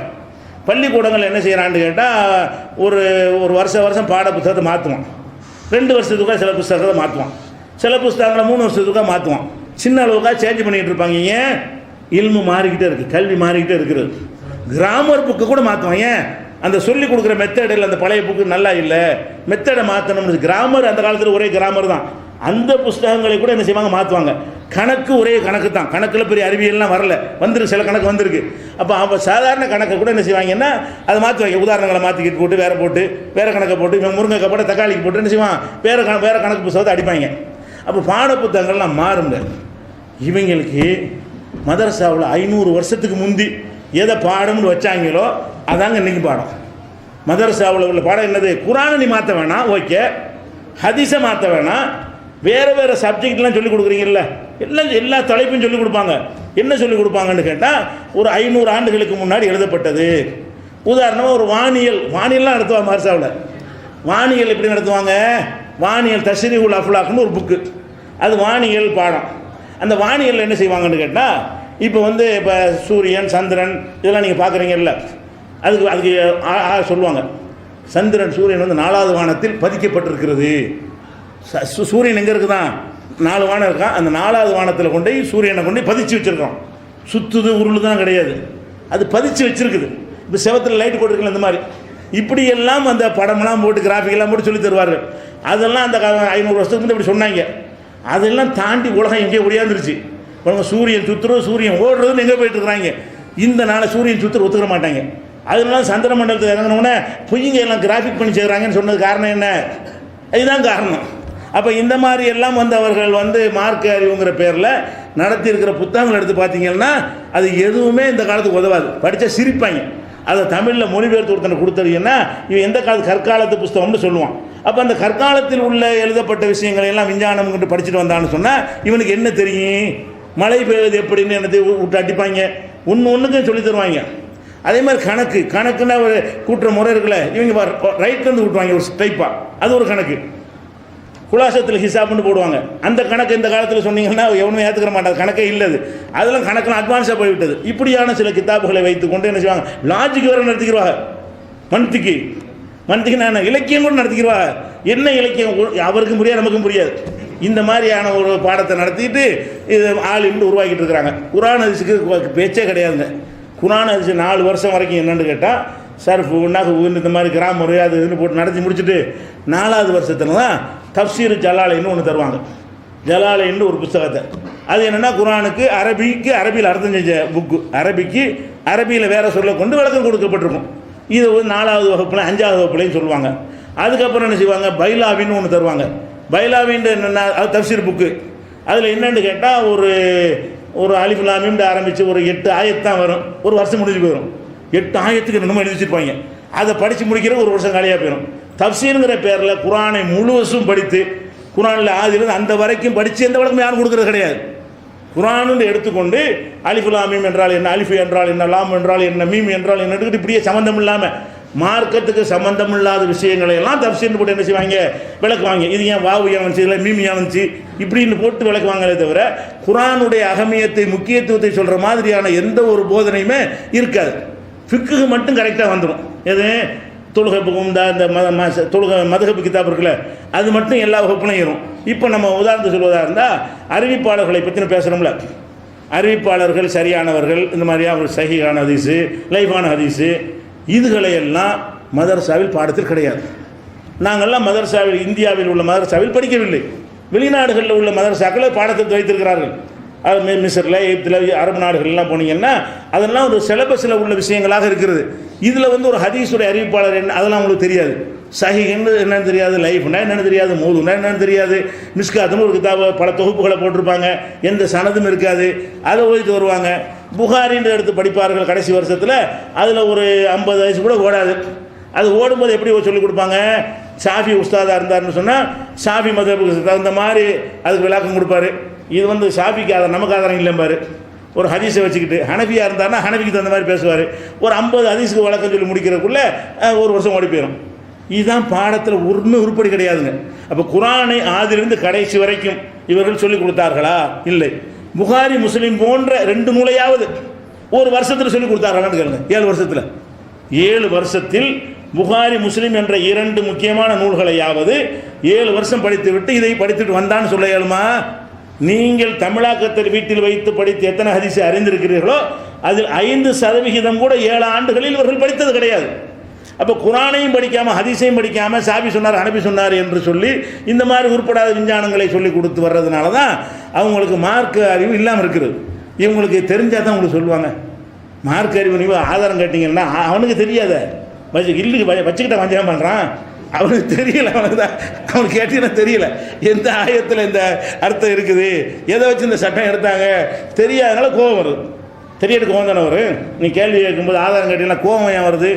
பள்ளிக்கூடங்கள் என்ன செய்கிறான்னு கேட்டால் ஒரு வருஷம் பாட புத்தகத்தை மாற்றுவான். 2 வருஷத்துக்காக சில புத்தகத்தை மாற்றுவான், சில புத்தகங்களை 3 வருஷத்துக்காக மாற்றுவான். சின்ன அளவுக்காக சேஞ்ச் பண்ணிகிட்டு இருப்பாங்க. ஏன்? இல்மு மாறிக்கிட்டே இருக்குது, கல்வி மாறிக்கிட்டே இருக்கிறது. கிராமர் புக்கு கூட மாற்றுவான். ஏன்? அந்த சொல்லிக் கொடுக்குற மெத்தடில் அந்த பழைய புக்கு நல்லா இல்லை, மெத்தடை மாற்றணும்னு. கிராமர் அந்த காலத்தில் ஒரே கிராமர் தான், அந்த புஸ்தகங்களை கூட என்ன செய்வாங்க, மாற்றுவாங்க. கணக்கு ஒரே கணக்கு தான், கணக்கில் பெரிய அறிவியல்லாம் வரல, வந்துருக்கு, சில கணக்கு வந்திருக்கு. அப்போ சாதாரண கணக்கை கூட என்ன செய்வாங்கன்னா அதை மாற்றுவாங்க, உதாரணங்களை மாற்றிக்கிட்டு போட்டு வேறு கணக்கை போட்டு இவன் முருங்கைக்காய் போட்டு தக்காளிக்கு போட்டு என்ன செய்வான், வேறு கணக்கு புத்தகத்தை அடிப்பாங்க. அப்போ பாட புத்தகங்கள்லாம் மாறுங்க. இவங்களுக்கு மதரசாவில் 500 வருஷத்துக்கு முந்தி எதை பாடம்னு வச்சாங்களோ அதாங்க இன்றைக்கி பாடம். மதரசாவில் உள்ள பாடம் என்னது, குரானை நீ மாற்ற வேணாம், ஓகே, ஹதீஸை மாற்ற வேணாம், வேறு சப்ஜெக்ட்லாம் சொல்லிக் கொடுக்குறீங்கல்ல, எல்லா தலைப்பையும் சொல்லிக் கொடுப்பாங்க. என்ன சொல்லிக் கொடுப்பாங்கன்னு கேட்டால், ஒரு 500 ஆண்டுகளுக்கு முன்னாடி எழுதப்பட்டது. உதாரணமாக ஒரு வானியல்லாம் நடத்துவாங்க மதரசாவில். வானியல் எப்படி நடத்துவாங்க, வானியல் தஸ்ரீஹுல் அஃப்லாக்னு ஒரு புக்கு, அது வானியல் பாடம். அந்த வானியல் என்ன செய்வாங்கன்னு கேட்டால், இப்போ சூரியன் சந்திரன் இதெல்லாம் நீங்கள் பார்க்குறீங்கல்ல, அதுக்கு சொல்லுவாங்க, சந்திரன் சூரியன் 4வது வானத்தில் பதிக்கப்பட்டிருக்கிறது. சூரியன் எங்கே இருக்குதான், 4 வானம் இருக்கான், அந்த 4வது வானத்தில் கொண்டு சூரியனை கொண்டு பதிச்சு வச்சுருக்கோம். சுற்றுது உருளு தான் கிடையாது, அது பதிச்சு வச்சுருக்குது. இப்போ செவத்தில் லைட் போட்டுருக்கல, இந்த மாதிரி இப்படியெல்லாம் அந்த படமெல்லாம் போட்டு கிராஃபிக்கெல்லாம் போட்டு சொல்லி தருவார்கள். அதெல்லாம் அந்த 500 வருஷத்துக்கு முன்னாடி இப்படி சொன்னாங்க. அதெல்லாம் தாண்டி உலகம் எங்கேயோ ஒடியாந்துருச்சு. சூரியன் சுற்றுறது, சூரியன் ஓடுறதுன்னு எங்கே போயிட்டுருக்குறாங்க. இந்த நாளை சூரியன் சுற்றுற ஒத்துக்க மாட்டாங்க. அதனால சந்திர மண்டலத்தில் இறங்கினோடனே பொய்ங்க எல்லாம் கிராஃபிக் பண்ணி செய்கிறாங்கன்னு சொன்னது காரணம் என்ன, இதுதான் காரணம். அப்போ இந்த மாதிரி எல்லாம் அவர்கள் மார்க்க அறிவுங்கிற பேரில் நடத்தியிருக்கிற புத்தகங்கள் எடுத்து பார்த்தீங்கன்னா அது எதுவுமே இந்த காலத்துக்கு உதவாது. படித்தா சிரிப்பாங்க. அதை தமிழில் மொழிபெயர்த்து ஒருத்தனை கொடுத்தீங்கன்னா இவன் எந்த காலத்து கற்காலத்து புஸ்தகம்னு சொல்லுவான். அப்போ அந்த கற்காலத்தில் உள்ள எழுதப்பட்ட விஷயங்களை எல்லாம் விஞ்ஞானம் படிச்சுட்டு வந்தான்னு சொன்னால் இவனுக்கு என்ன தெரியும், மழை பெய்வது எப்படின்னு என்னத்தை விட்டு அடிப்பாங்க, ஒன்றுக்கும் சொல்லி தருவாங்க. அதே மாதிரி கணக்குன்னா ஒரு கூட்டுற முறை இருக்குல்ல, இவங்க ரைட்லேருந்து விட்டுவாங்க ஒரு டைப்பாக, அது ஒரு கணக்கு. குலாசத்தில் ஹிசாப்னு போடுவாங்க. அந்த கணக்கு இந்த காலத்தில் சொன்னீங்கன்னா எவனும் ஏற்றுக்கிற மாட்டாங்க, கணக்கே இல்லது. அதெல்லாம் கணக்கெல்லாம் அட்வான்ஸாக போய்விட்டது. இப்படியான சில கிதாபுகளை வைத்துக்கொண்டு என்ன செய்வாங்க, லாஜிக் வேறு நடத்திக்கிடுவாங்க. மனத்துக்கு நான் இலக்கியம் கூட நடத்திக்கிடுவாங்க. என்ன இலக்கியம் அவருக்கும் புரியாது, நமக்கும் புரியாது. இந்த மாதிரியான ஒரு பாடத்தை நடத்திட்டு இது ஆளுன்னு உருவாக்கிட்டு இருக்கிறாங்க. குரான் ஹதீஸுக்கு பேச்சே கிடையாதுங்க. குரான் ஹதீஸ் 4 வருஷம் வரைக்கும் என்னென்னு கேட்டால் சர்ஃபு நஹ்வு இந்த மாதிரி கிராமர் அது இதுன்னு போட்டு நடத்தி முடிச்சுட்டு 4வது வருஷத்துல தான் தஃப்சீர் ஜலாலைன்னு ஒன்று தருவாங்க. ஜலாலைன்னு ஒரு புத்தகத்தை, அது என்னென்னா குரானுக்கு அரபியில் அர்த்தம் செஞ்ச புக்கு, அரபியில் வேறு சொல்ல கொண்டு விளக்கம் கொடுக்கப்பட்டிருக்கும். இது 4வது வகுப்பில் 5வது வகுப்புலையும் சொல்லுவாங்க. அதுக்கப்புறம் என்ன செய்வாங்க, பைலாவின்னு ஒன்று தருவாங்க. பைலாவின்னு என்னென்னா அது தஃப்சீர் புக்கு. அதில் என்னென்னு கேட்டால் ஒரு அலிஃப் லாம் மீம் ஆரம்பித்து ஒரு 8 ஆயத்து தான் வரும், ஒரு வருஷம் முடிஞ்சு போயிடும். 8 ஆயத்துக்கு என்னமோ எழுதி வச்சுருப்பாங்க. அதை படித்து முடிக்கிற ஒரு வருஷம் காலியாக போயிடும். தஃப்சீருங்கிற பேரில் குரானை முழுவதும் படித்து குரானில் ஆதிலிருந்து அந்த வரைக்கும் படித்து எந்த வழக்கம் யாரும் கொடுக்குறது கிடையாது. குரானுன்னு எடுத்துக்கொண்டு அலிஃப் லாம் மீம் என்றால் என்ன, அலிஃப் என்றால் என்ன, லாம் என்றால் என்ன, மீம் என்றால் என்ன எடுத்துக்கிட்டு இப்படியே சம்மந்தம் இல்லாமல் மார்க்கத்துக்கு சம்மந்தம் இல்லாத விஷயங்களை எல்லாம் தஃப்சீர்னு போட்டு என்ன செய்வாங்க, விளக்குவாங்க. இது ஏன் வாவு ஏன் வந்துச்சு, இல்லை மீம் ஏன் வந்துச்சு இப்படின்னு போட்டு விளக்குவாங்களே தவிர குரானுடைய அகமியத்தை முக்கியத்துவத்தை சொல்கிற மாதிரியான எந்த ஒரு போதனையுமே இருக்காது. ஃபிக்கு மட்டும் கரெக்டாக வந்துடும். எது தொழுகை புக்கும் இந்த தொழுகை மதுஹப் கிதாப் இருக்குல்ல, அது மட்டும் எல்லா வகுப்புலையும் ஏறும். இப்போ நம்ம உதாரணத்தை சொல்வதாக இருந்தால் அறிவிப்பாளர்களை பற்றி பேசுகிறோம்ல, அறிவிப்பாளர்கள் சரியானவர்கள், இந்த மாதிரியா ஒரு சஹீஹான ஹதீஸு, லைஃபான ஹதீஸு, இதுகளையெல்லாம் மதரசாவில் பாடத்தில் கிடையாது. நாங்கள்லாம் மதரசாவில் இந்தியாவில் உள்ள மதரசாவில் படிக்கவில்லை. வெளிநாடுகளில் உள்ள மதரசாக்களை பாடத்திற்கு வைத்திருக்கிறார்கள். அது மிஸ்ரில், எகிப்தில், அரபு நாடுகள்லாம் போனீங்கன்னா அதெல்லாம் ஒரு சிலபஸில் உள்ள விஷயங்களாக இருக்கிறது. இதில் ஒரு ஹதீஸுடைய அறிவிப்பாளர் என்ன அதெல்லாம் உங்களுக்கு தெரியாது. சஹீஹ்னு என்னென்னு தெரியாது, லைஃப்னா என்னென்னு தெரியாது, மௌதுனா என்னென்னு தெரியாது, மிஸ்காத்துன்னு ஒரு கிதாபை பல தொகுப்புகளை போட்டிருப்பாங்க, எந்த சனதும் இருக்காது, அதை ஓதிட்டு வருவாங்க. புகாரின்னு எடுத்து படிப்பார்கள் கடைசி வருஷத்தில், அதில் ஒரு 50 வயசு கூட ஓடாது. அது ஓடும்போது எப்படி சொல்லிக் கொடுப்பாங்க, ஷாஃபி உஸ்தாதாக இருந்தார்னு சொன்னால் ஷாஃபி மதஹபுக்கு தகுந்த மாதிரி அதுக்கு விளக்கம் கொடுப்பாரு. இது ஷாஃபிக்கு ஆதாரம், நமக்கு ஆதாரம் இல்லைம்பாரு. ஒரு ஹதீஸை வச்சுக்கிட்டு ஹனஃபியாக இருந்தார்னா ஹனஃபிக்கு தகுந்த மாதிரி பேசுவார். ஒரு 50 ஹதீஸுக்கு விளக்கம் சொல்லி முடிக்கிறதுக்குள்ளே ஒரு வருஷம் ஓடி போயிடும். இதுதான் பாடத்தில் ஒன்றும் உருப்படி கிடையாதுங்க. அப்போ குரானை ஆதிலிருந்து கடைசி வரைக்கும் இவர்கள் சொல்லிக் கொடுத்தார்களா? இல்லை. புகாரி முஸ்லீம் போன்ற 2 நூலையாவது ஒரு வருஷத்தில் சொல்லிக் கொடுத்தார்களான்னு கேளுங்க. 7 வருஷத்தில் புகாரி முஸ்லீம் என்ற 2 முக்கியமான நூல்களையாவது 7 வருஷம் படித்துவிட்டு இதை படித்துட்டு வந்தான்னு சொல்ல இயலுமா? நீங்கள் தமிழாக்கத்தில் வீட்டில் வைத்து படித்து எத்தனை ஹதீஸை அறிந்திருக்கிறீர்களோ அதில் 5% கூட 7 ஆண்டுகளில் இவர்கள் படித்தது கிடையாது. அப்போ குரானையும் படிக்காமல் ஹதீஸையும் படிக்காமல் சாபி சொன்னார் ஹனபி சொன்னார் என்று சொல்லி இந்த மாதிரி உருப்படாத விஞ்ஞானங்களை சொல்லி கொடுத்து வர்றதுனால தான் அவங்களுக்கு மார்க்க அறிவு இல்லாமல் இருக்குது. இவங்களுக்கு தெரிஞ்சால் தான் உங்களுக்கு சொல்லுவாங்க. மார்க்க அறிவு நீங்கள் ஆதாரம் கேட்டிங்கன்னா அவனுக்கு தெரியாத இல்லுக்கு வச்சுக்கிட்ட வஞ்சகம் பண்ணுறான், அவனுக்கு தெரியல, அவனுக்கு கேட்டீங்கன்னா தெரியல எந்த ஆயத்தில் இந்த அர்த்தம் இருக்குது, எதை வச்சு இந்த சட்டம் எடுத்தாங்க தெரியாதனால கோபம் வருது. தெரியாது கோபம் தானே வரும். நீ கேள்வி கேட்கும்போது ஆதாரம் கேட்டீங்கன்னா கோபம் ஏன் வருது?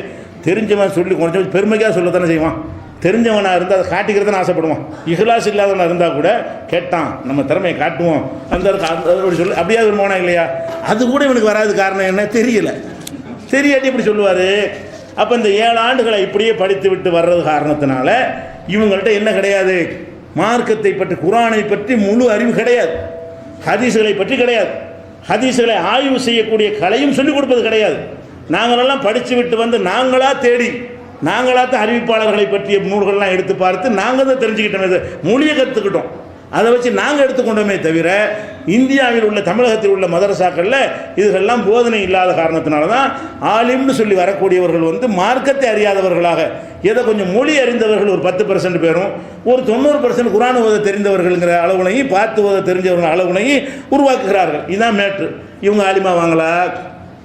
தெரிஞ்சவன் சொல்லி கொஞ்சம் பெருமைக்காக சொல்லத்தானே செய்வான். தெரிஞ்சவனாக இருந்தால் அதை காட்டிக்கிறதுன்னு ஆசைப்படுவான். இஹ்லாஸ் இல்லாதவனாக இருந்தால் கூட கேட்டான் நம்ம திறமையை காட்டுவோம் அந்த சொல்லி அப்படியே விரும்புவானா இல்லையா? அது கூட இவனுக்கு வராது. காரணம் என்ன தெரியல, தெரியாட்டி இப்படி சொல்லுவார். அப்போ இந்த 7 ஆண்டுகளை இப்படியே படித்து விட்டு வர்றது காரணத்தினால இவங்கள்ட்ட என்ன கிடையாது, மார்க்கத்தை பற்றி குரானை பற்றி முழு அறிவு கிடையாது, ஹதீஸ்களை பற்றி கிடையாது, ஹதீஸ்களை ஆய்வு செய்யக்கூடிய கலையும் சொல்லிக் கொடுப்பது கிடையாது. நாங்களெல்லாம் படித்து விட்டு வந்து நாங்களாக தேடி நாங்களாக அறிவிப்பாளர்களை பற்றிய நூல்கள்லாம் எடுத்து பார்த்து நாங்கள் தான் தெரிஞ்சுக்கிட்டோம், மொழியை கற்றுக்கிட்டோம். அதை வச்சு நாங்கள் எடுத்துக்கொண்டோமே தவிர இந்தியாவில் உள்ள தமிழகத்தில் உள்ள மதரசாக்களில் இதுகளெல்லாம் போதனை இல்லாத காரணத்தினால தான் ஆலிம்னு சொல்லி வரக்கூடியவர்கள் வந்து மார்க்கத்தை அறியாதவர்களாக, ஏதோ கொஞ்சம் மொழி அறிந்தவர்கள் ஒரு 10% பேரும், ஒரு 90% குரான் ஓத தெரிந்தவர்கள்ங்கிற அளவுனையும் பார்த்து ஓத தெரிஞ்சவர்கள் அளவுனையும் உருவாக்குகிறார்கள். இதுதான் மேட்ரு. இவங்க ஆலிமா வாங்களா?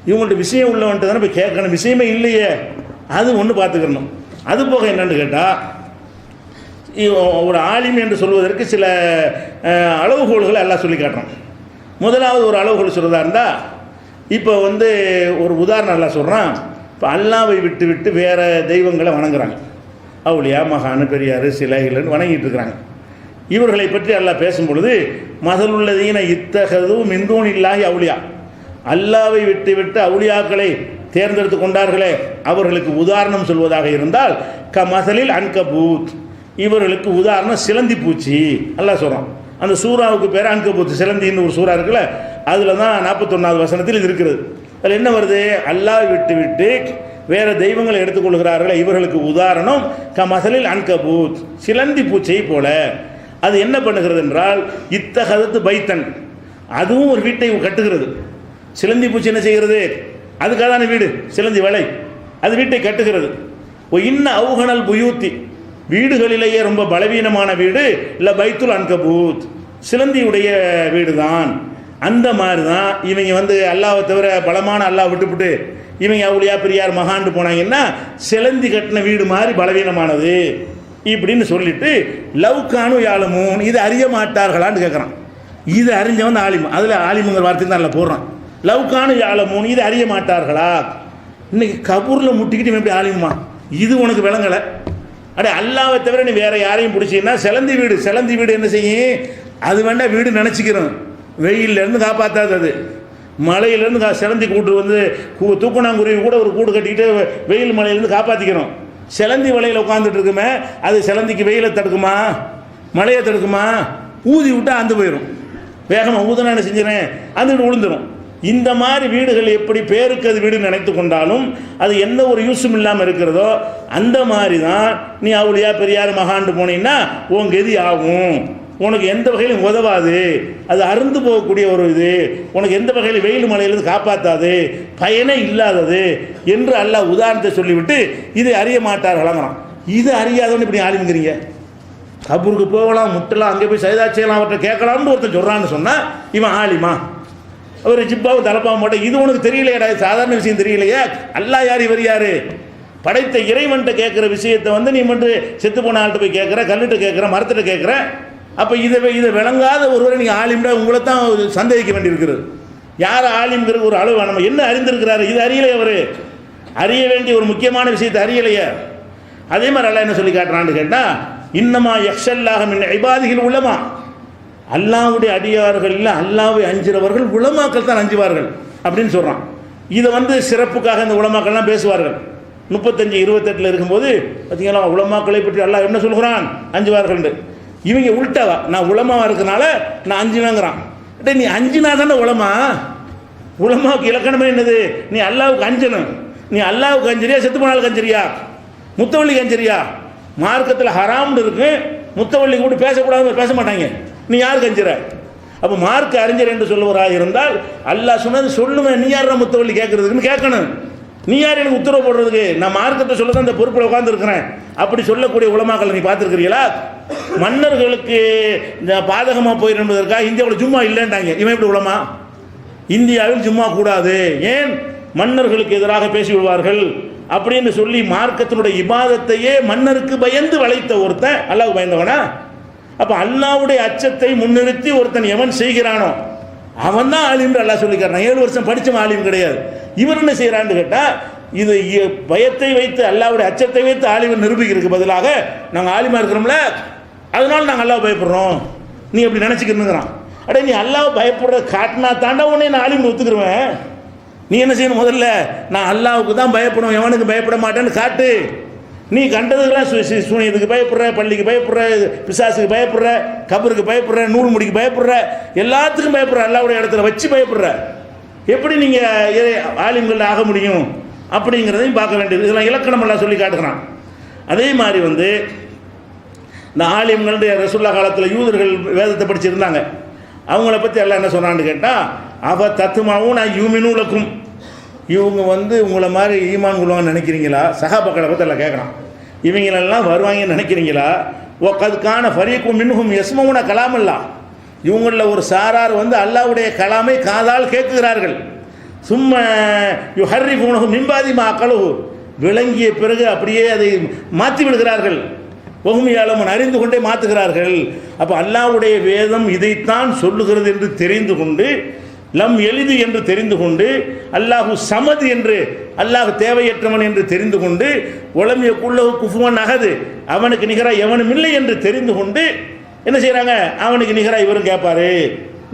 இவங்கள்ட்ட விஷயம் உள்ளவன்ட்டு தானே போய் கேட்கணும். விஷயமே இல்லையே, அது ஒன்று பார்த்துக்கணும். அது போக என்னென்னு கேட்டால், ஒரு ஆலிம் என்று சொல்வதற்கு சில அளவுகோல்களை எல்லாம் சொல்லி காட்டுறோம். முதலாவது ஒரு அளவுகோல் சொல்கிறதா இருந்தால், இப்போ வந்து ஒரு உதாரணம் எல்லாம் சொல்கிறான். இப்போ அல்லாவை விட்டு விட்டு வேறு தெய்வங்களை வணங்குறாங்க. அவுலியா மகானு பெரியார் சிலைகள்னு வணங்கிட்டு இருக்கிறாங்க. இவர்களை பற்றி அல்லாஹ் பேசும் பொழுது மதலுள்ளதீன இத்தகது மிந்தூன் இல்லாஹி அவுலியா, அல்லாவை விட்டு விட்டு அவுலியாக்களை தேர்ந்தெடுத்து கொண்டார்களே அவர்களுக்கு உதாரணம் சொல்வதாக இருந்தால் மசலில் அன்கபூத், இவர்களுக்கு உதாரணம் சிலந்தி பூச்சி. அல்லாஹ் சொல்கிறான். அந்த சூறாவுக்கு பேர் அன்கபூத், சிலந்தின்னு ஒரு சூறா இருக்குல்ல, அதில் தான் 41வது வசனத்தில் இது இருக்கிறது. அதில் என்ன வருது? அல்லாஹ் விட்டு விட்டு வேறு தெய்வங்களை எடுத்துக்கொள்கிறார்களே இவர்களுக்கு உதாரணம் மசலில் அன்கபூத், சிலந்தி பூச்சியை போல. அது என்ன பண்ணுகிறது என்றால் இத்தகதத்து பைத்தன், அதுவும் ஒரு வீட்டை கட்டுகிறது. சிலந்தி பூச்சி என்ன செய்கிறது? அதுக்கான வீடு சிலந்தி வலை, அது வீட்டை கட்டுகிறது. இன்ன அவுகனல் புயூத்தி, வீடுகளிலேயே ரொம்ப பலவீனமான வீடு இல்லை பைத்துல் அன்கபூத், சிலந்தியுடைய வீடு தான். அந்த மாதிரி தான் இவங்க வந்து அல்லாவை தவிர பலமான அல்லாஹ் விட்டுவிட்டு இவங்க அவுலியா பெரியார் மகாண்டு போனாங்கன்னா சிலந்தி கட்டின வீடு மாதிரி பலவீனமானது இப்படின்னு சொல்லிட்டு லவ்கானு யாழமும் இது அறிய மாட்டார்களான்னு கேட்குறான். இது அறிஞ்சவன் ஆலிம், அதில் ஆலிமுங்கிற வார்த்தை தான் அதில் போடுறான். லவ்கானு யாழமும் இது அறிய மாட்டார்களா? இன்னைக்கு கபூரில் முட்டிக்கிட்டு எப்படி ஆலிமா? இது உனக்கு விளங்கலை. அடே அல்லாவை தவிர நீ வேற யாரையும் பிடிச்சிங்கன்னா சிலந்தி வீடு, சிலந்தி வீடு என்ன செய்யும்? அது வேண்டாம் வீடு நினச்சிக்கிறோம். வெயிலேருந்து காப்பாற்றாது, அது மழையிலேருந்து சிலந்தி கூட்டு வந்து தூக்கணாங்குருவி கூட ஒரு கூடு கட்டிக்கிட்டு வெயில் மழையிலேருந்து காப்பாற்றிக்கிறோம். சிலந்தி வலையில் உட்காந்துட்டு இருக்குமே, அது சிலந்திக்கு வெயிலை தடுக்குமா மழையை தடுக்குமா? ஊதி விட்டால் அந்து போயிடும். வேகமாக ஊதனா என்ன செஞ்சிடறேன் அந்துட்டு விழுந்துடும். இந்த மாதிரி வீடுகள் எப்படி பேருக்கு அது வீடு நினைத்து கொண்டாலும் அது எந்த ஒரு யூஸும் இல்லாமல் இருக்கிறதோ அந்த மாதிரி தான் நீ அவுலியா பெரியார் மகாண்டு போனீங்கன்னா உன் கதி ஆகும். உனக்கு எந்த வகையிலும் உதவாது, அது அருந்து போகக்கூடிய ஒரு இது, உனக்கு எந்த வகையில் வெயில் மழையிலிருந்து காப்பாற்றாது, பயனே இல்லாதது என்று அல்லாஹ் உதாரணத்தை சொல்லிவிட்டு இதை அறிய மாட்டார்களாங்கிறான். இது அறியாதவன்னு இப்படி ஆலிங்கிறீங்க. கபூருக்கு போகலாம், முட்டலாம், அங்கே போய் சைதா செய்யலாம், அவர்கிட்ட கேட்கலாம்னு ஒருத்தர் சொல்கிறான்னு சொன்னால் இவன் ஆலிமா? அவர் ஜிப்பாவும் தலப்பாவும் போட்டேன், இது உனக்கு தெரியலையா? சாதாரண விஷயம் தெரியலையா? அல்லாஹ் யார் இவர் யார்? படைத்த இறைவன்கிட்ட கேட்குற விஷயத்தை வந்து நீ மட்டும் செத்து போன ஆள்கிட்ட போய் கேட்குற, கல்லுகிட்ட கேட்குற, மரத்திட்ட கேட்குற. அப்போ இதை விளங்காத ஒருவரை நீங்கள் ஆலிம்டா உங்களை தான் சந்தேகிக்க வேண்டியிருக்கிறது. யார் ஆலிம்ங்கிற ஒரு அளவு நம்ம என்ன அறிந்திருக்கிறாரு? இது அறியலையே. அவர் அறிய வேண்டிய ஒரு முக்கியமான விஷயத்தை அறியலையே. அதே மாதிரி அல்லாஹ் என்ன சொல்லி காட்டுறான்னு கேட்டால் இன்னமா யக்ஷல்லாஹ மின் இபாதிஹில் உலமா, அல்லாஹ்வுடைய அடியார்கள் இல்லை அல்லாஹ்வை அஞ்சுறவர்கள் உலமாக்கள் தான் அஞ்சுவார்கள் அப்படின்னு சொல்கிறான். இதை வந்து சிறப்புக்காக இந்த உலமாக்கள்லாம் பேசுவார்கள். 35-28 இருக்கும்போது பார்த்தீங்களா உலமாக்களை பற்றி அல்லாஹ் என்ன சொல்கிறான்? அஞ்சுவார்கள். இவங்க உள்டாவா, நான் உலமாவாக இருக்கனால நான் அஞ்சுவேங்கிறான். நீ அஞ்சினா தானே உலமா? உலமாவுக்கு இலக்கணமே என்னது? நீ அல்லாவுக்கு அஞ்சணும். நீ அல்லாவுக்கு அஞ்சரியா செத்து போனாலும் அஞ்சரியா முத்தவள்ளிக்கு அஞ்சரியா? மார்க்கத்தில் ஹராம்னு இருக்கு, முத்தவள்ளி கூட பேசக்கூடாது, பேச மாட்டாங்க. நீ யாருக்கு அஞ்சுற? அப்போ மார்க்க அறிஞர் என்று சொல்லுவராக இருந்தால் அல்லாஹ் சொன்னது சொல்லுவேன், நீ யார முத்தவள்ளி கேட்கறதுக்குன்னு கேட்கணும். நீ யார் எனக்கு உத்தரவு போடுறதுக்கு? நான் மார்க்கத்தை சொல்ல தான் இந்த பொறுப்பில் உட்காந்துருக்கிறேன். அப்படி சொல்லக்கூடிய உலமாக்களை நீ பார்த்துருக்கிறீங்களா? மன்னர்களுக்கு இந்த பாதகமாக போயிடும் என்பதற்காக இந்தியாவில் ஜும்மா இல்லைன்றாங்க. இவன் எப்படி உலமா? இந்தியாவில் ஜும்மா கூடாது, ஏன் மன்னர்களுக்கு எதிராக பேசி விடுவார்கள் அப்படின்னு சொல்லி மார்க்கத்தினுடைய இபாதத்தையே மன்னருக்கு பயந்து வளைத்த ஒருத்தன் அல்லாஹ்வுக்கு பயந்தவனா? அப்போ அல்லாஹ்வுடைய அச்சத்தை முன்னிறுத்தி ஒருத்தன் எவன் செய்கிறானோ அவன் தான் ஆலிம் அல்லாஹ் சொல்லிக்கிறான். 7 வருஷம் படித்தவன் ஆலிம் கிடையாது. இவர் என்ன செய்கிறான்னு கேட்டால், இது பயத்தை வைத்து அல்லாஹ்வுடைய அச்சத்தை வைத்து ஆலிமை நிரூபிக்கிறதுக்கு பதிலாக நாங்கள் ஆலிமா இருக்கிறோம்ல, அதனால நாங்கள் அல்லாஹ் பயப்படுறோம் நீ அப்படி நினச்சிக்கணுங்கிறான். அடே நீ அல்லாஹ் பயப்படுற காட்டினா தாண்டா உடனே நான் ஆலிம்னு ஒத்துக்கிறேன். நீ என்ன செய்யணும்? முதல்ல நான் அல்லாஹ்வுக்கு தான் பயப்படுவேன், எவனுக்கு பயப்பட மாட்டேன்னு காட்டு. நீ கண்டதுக்கெல்லாம் சூனியத்துக்கு பயப்படுற, பள்ளிக்கு பயப்படுற, பிசாசுக்கு பயப்படுற, கபருக்கு பயப்படுற, நூறு முடிக்கு பயப்படுற, எல்லாத்துக்கும் பயப்படுற, அல்லாஹ்வுடைய இடத்துல வச்சு பயப்படுற. எப்படி நீங்கள் ஆலிம்கள் ஆக முடியும் அப்படிங்கிறதையும் பார்க்க வேண்டியது. இதெல்லாம் இலக்கணம் எல்லாம் சொல்லி காட்டுகிறான். அதே மாதிரி இந்த ஆலிம்கள் ரசூலுல்லாஹ் காலத்தில் யூதர்கள் வேதத்தை படிச்சிருந்தாங்க. அவங்கள பற்றி எல்லாம் என்ன சொன்னான்னு கேட்டால், அவ தத்துமாவும் நான் யூமினுலக்கும், இவங்க உங்களை மாதிரி ஈமான் கொள்வாங்கன்னு நினைக்கிறீங்களா? சஹாபாக்களை பற்றி எல்லாம் கேட்குறான். இவங்களெல்லாம் வருவாங்கன்னு நினைக்கிறீங்களா? ஓ கதுக்கான ஃபரீக்கும் மின்ஹும் யஸ்மவுன கலாமல்லா, இவங்களில் ஒரு சாரார் அல்லாஹ்வுடைய கலாமை காதால் கேட்குகிறார்கள். சும்மா யுஹர்ரிஃபூனஹு மின் பாதி மா அகலுஹு, விளங்கிய பிறகு அப்படியே அதை மாற்றி விடுகிறார்கள். வஹும் அறிந்து கொண்டே மாற்றுகிறார்கள். அப்போ அல்லாஹ்வுடைய வேதம் இதைத்தான் சொல்லுகிறது என்று தெரிந்து கொண்டு, லம் எளிது என்று தெரிந்து கொண்டு, அல்லாஹு சமது என்று, அல்லாஹ் தேவையற்றவன் என்று தெரிந்து கொண்டு, உலமிய குள்ளவு குஃபுவன் அகது, அவனுக்கு நிகராக எவனும் இல்லை என்று தெரிந்து கொண்டு என்ன செய்கிறாங்க? அவனுக்கு நிகராக இவரும் கேட்பாரு.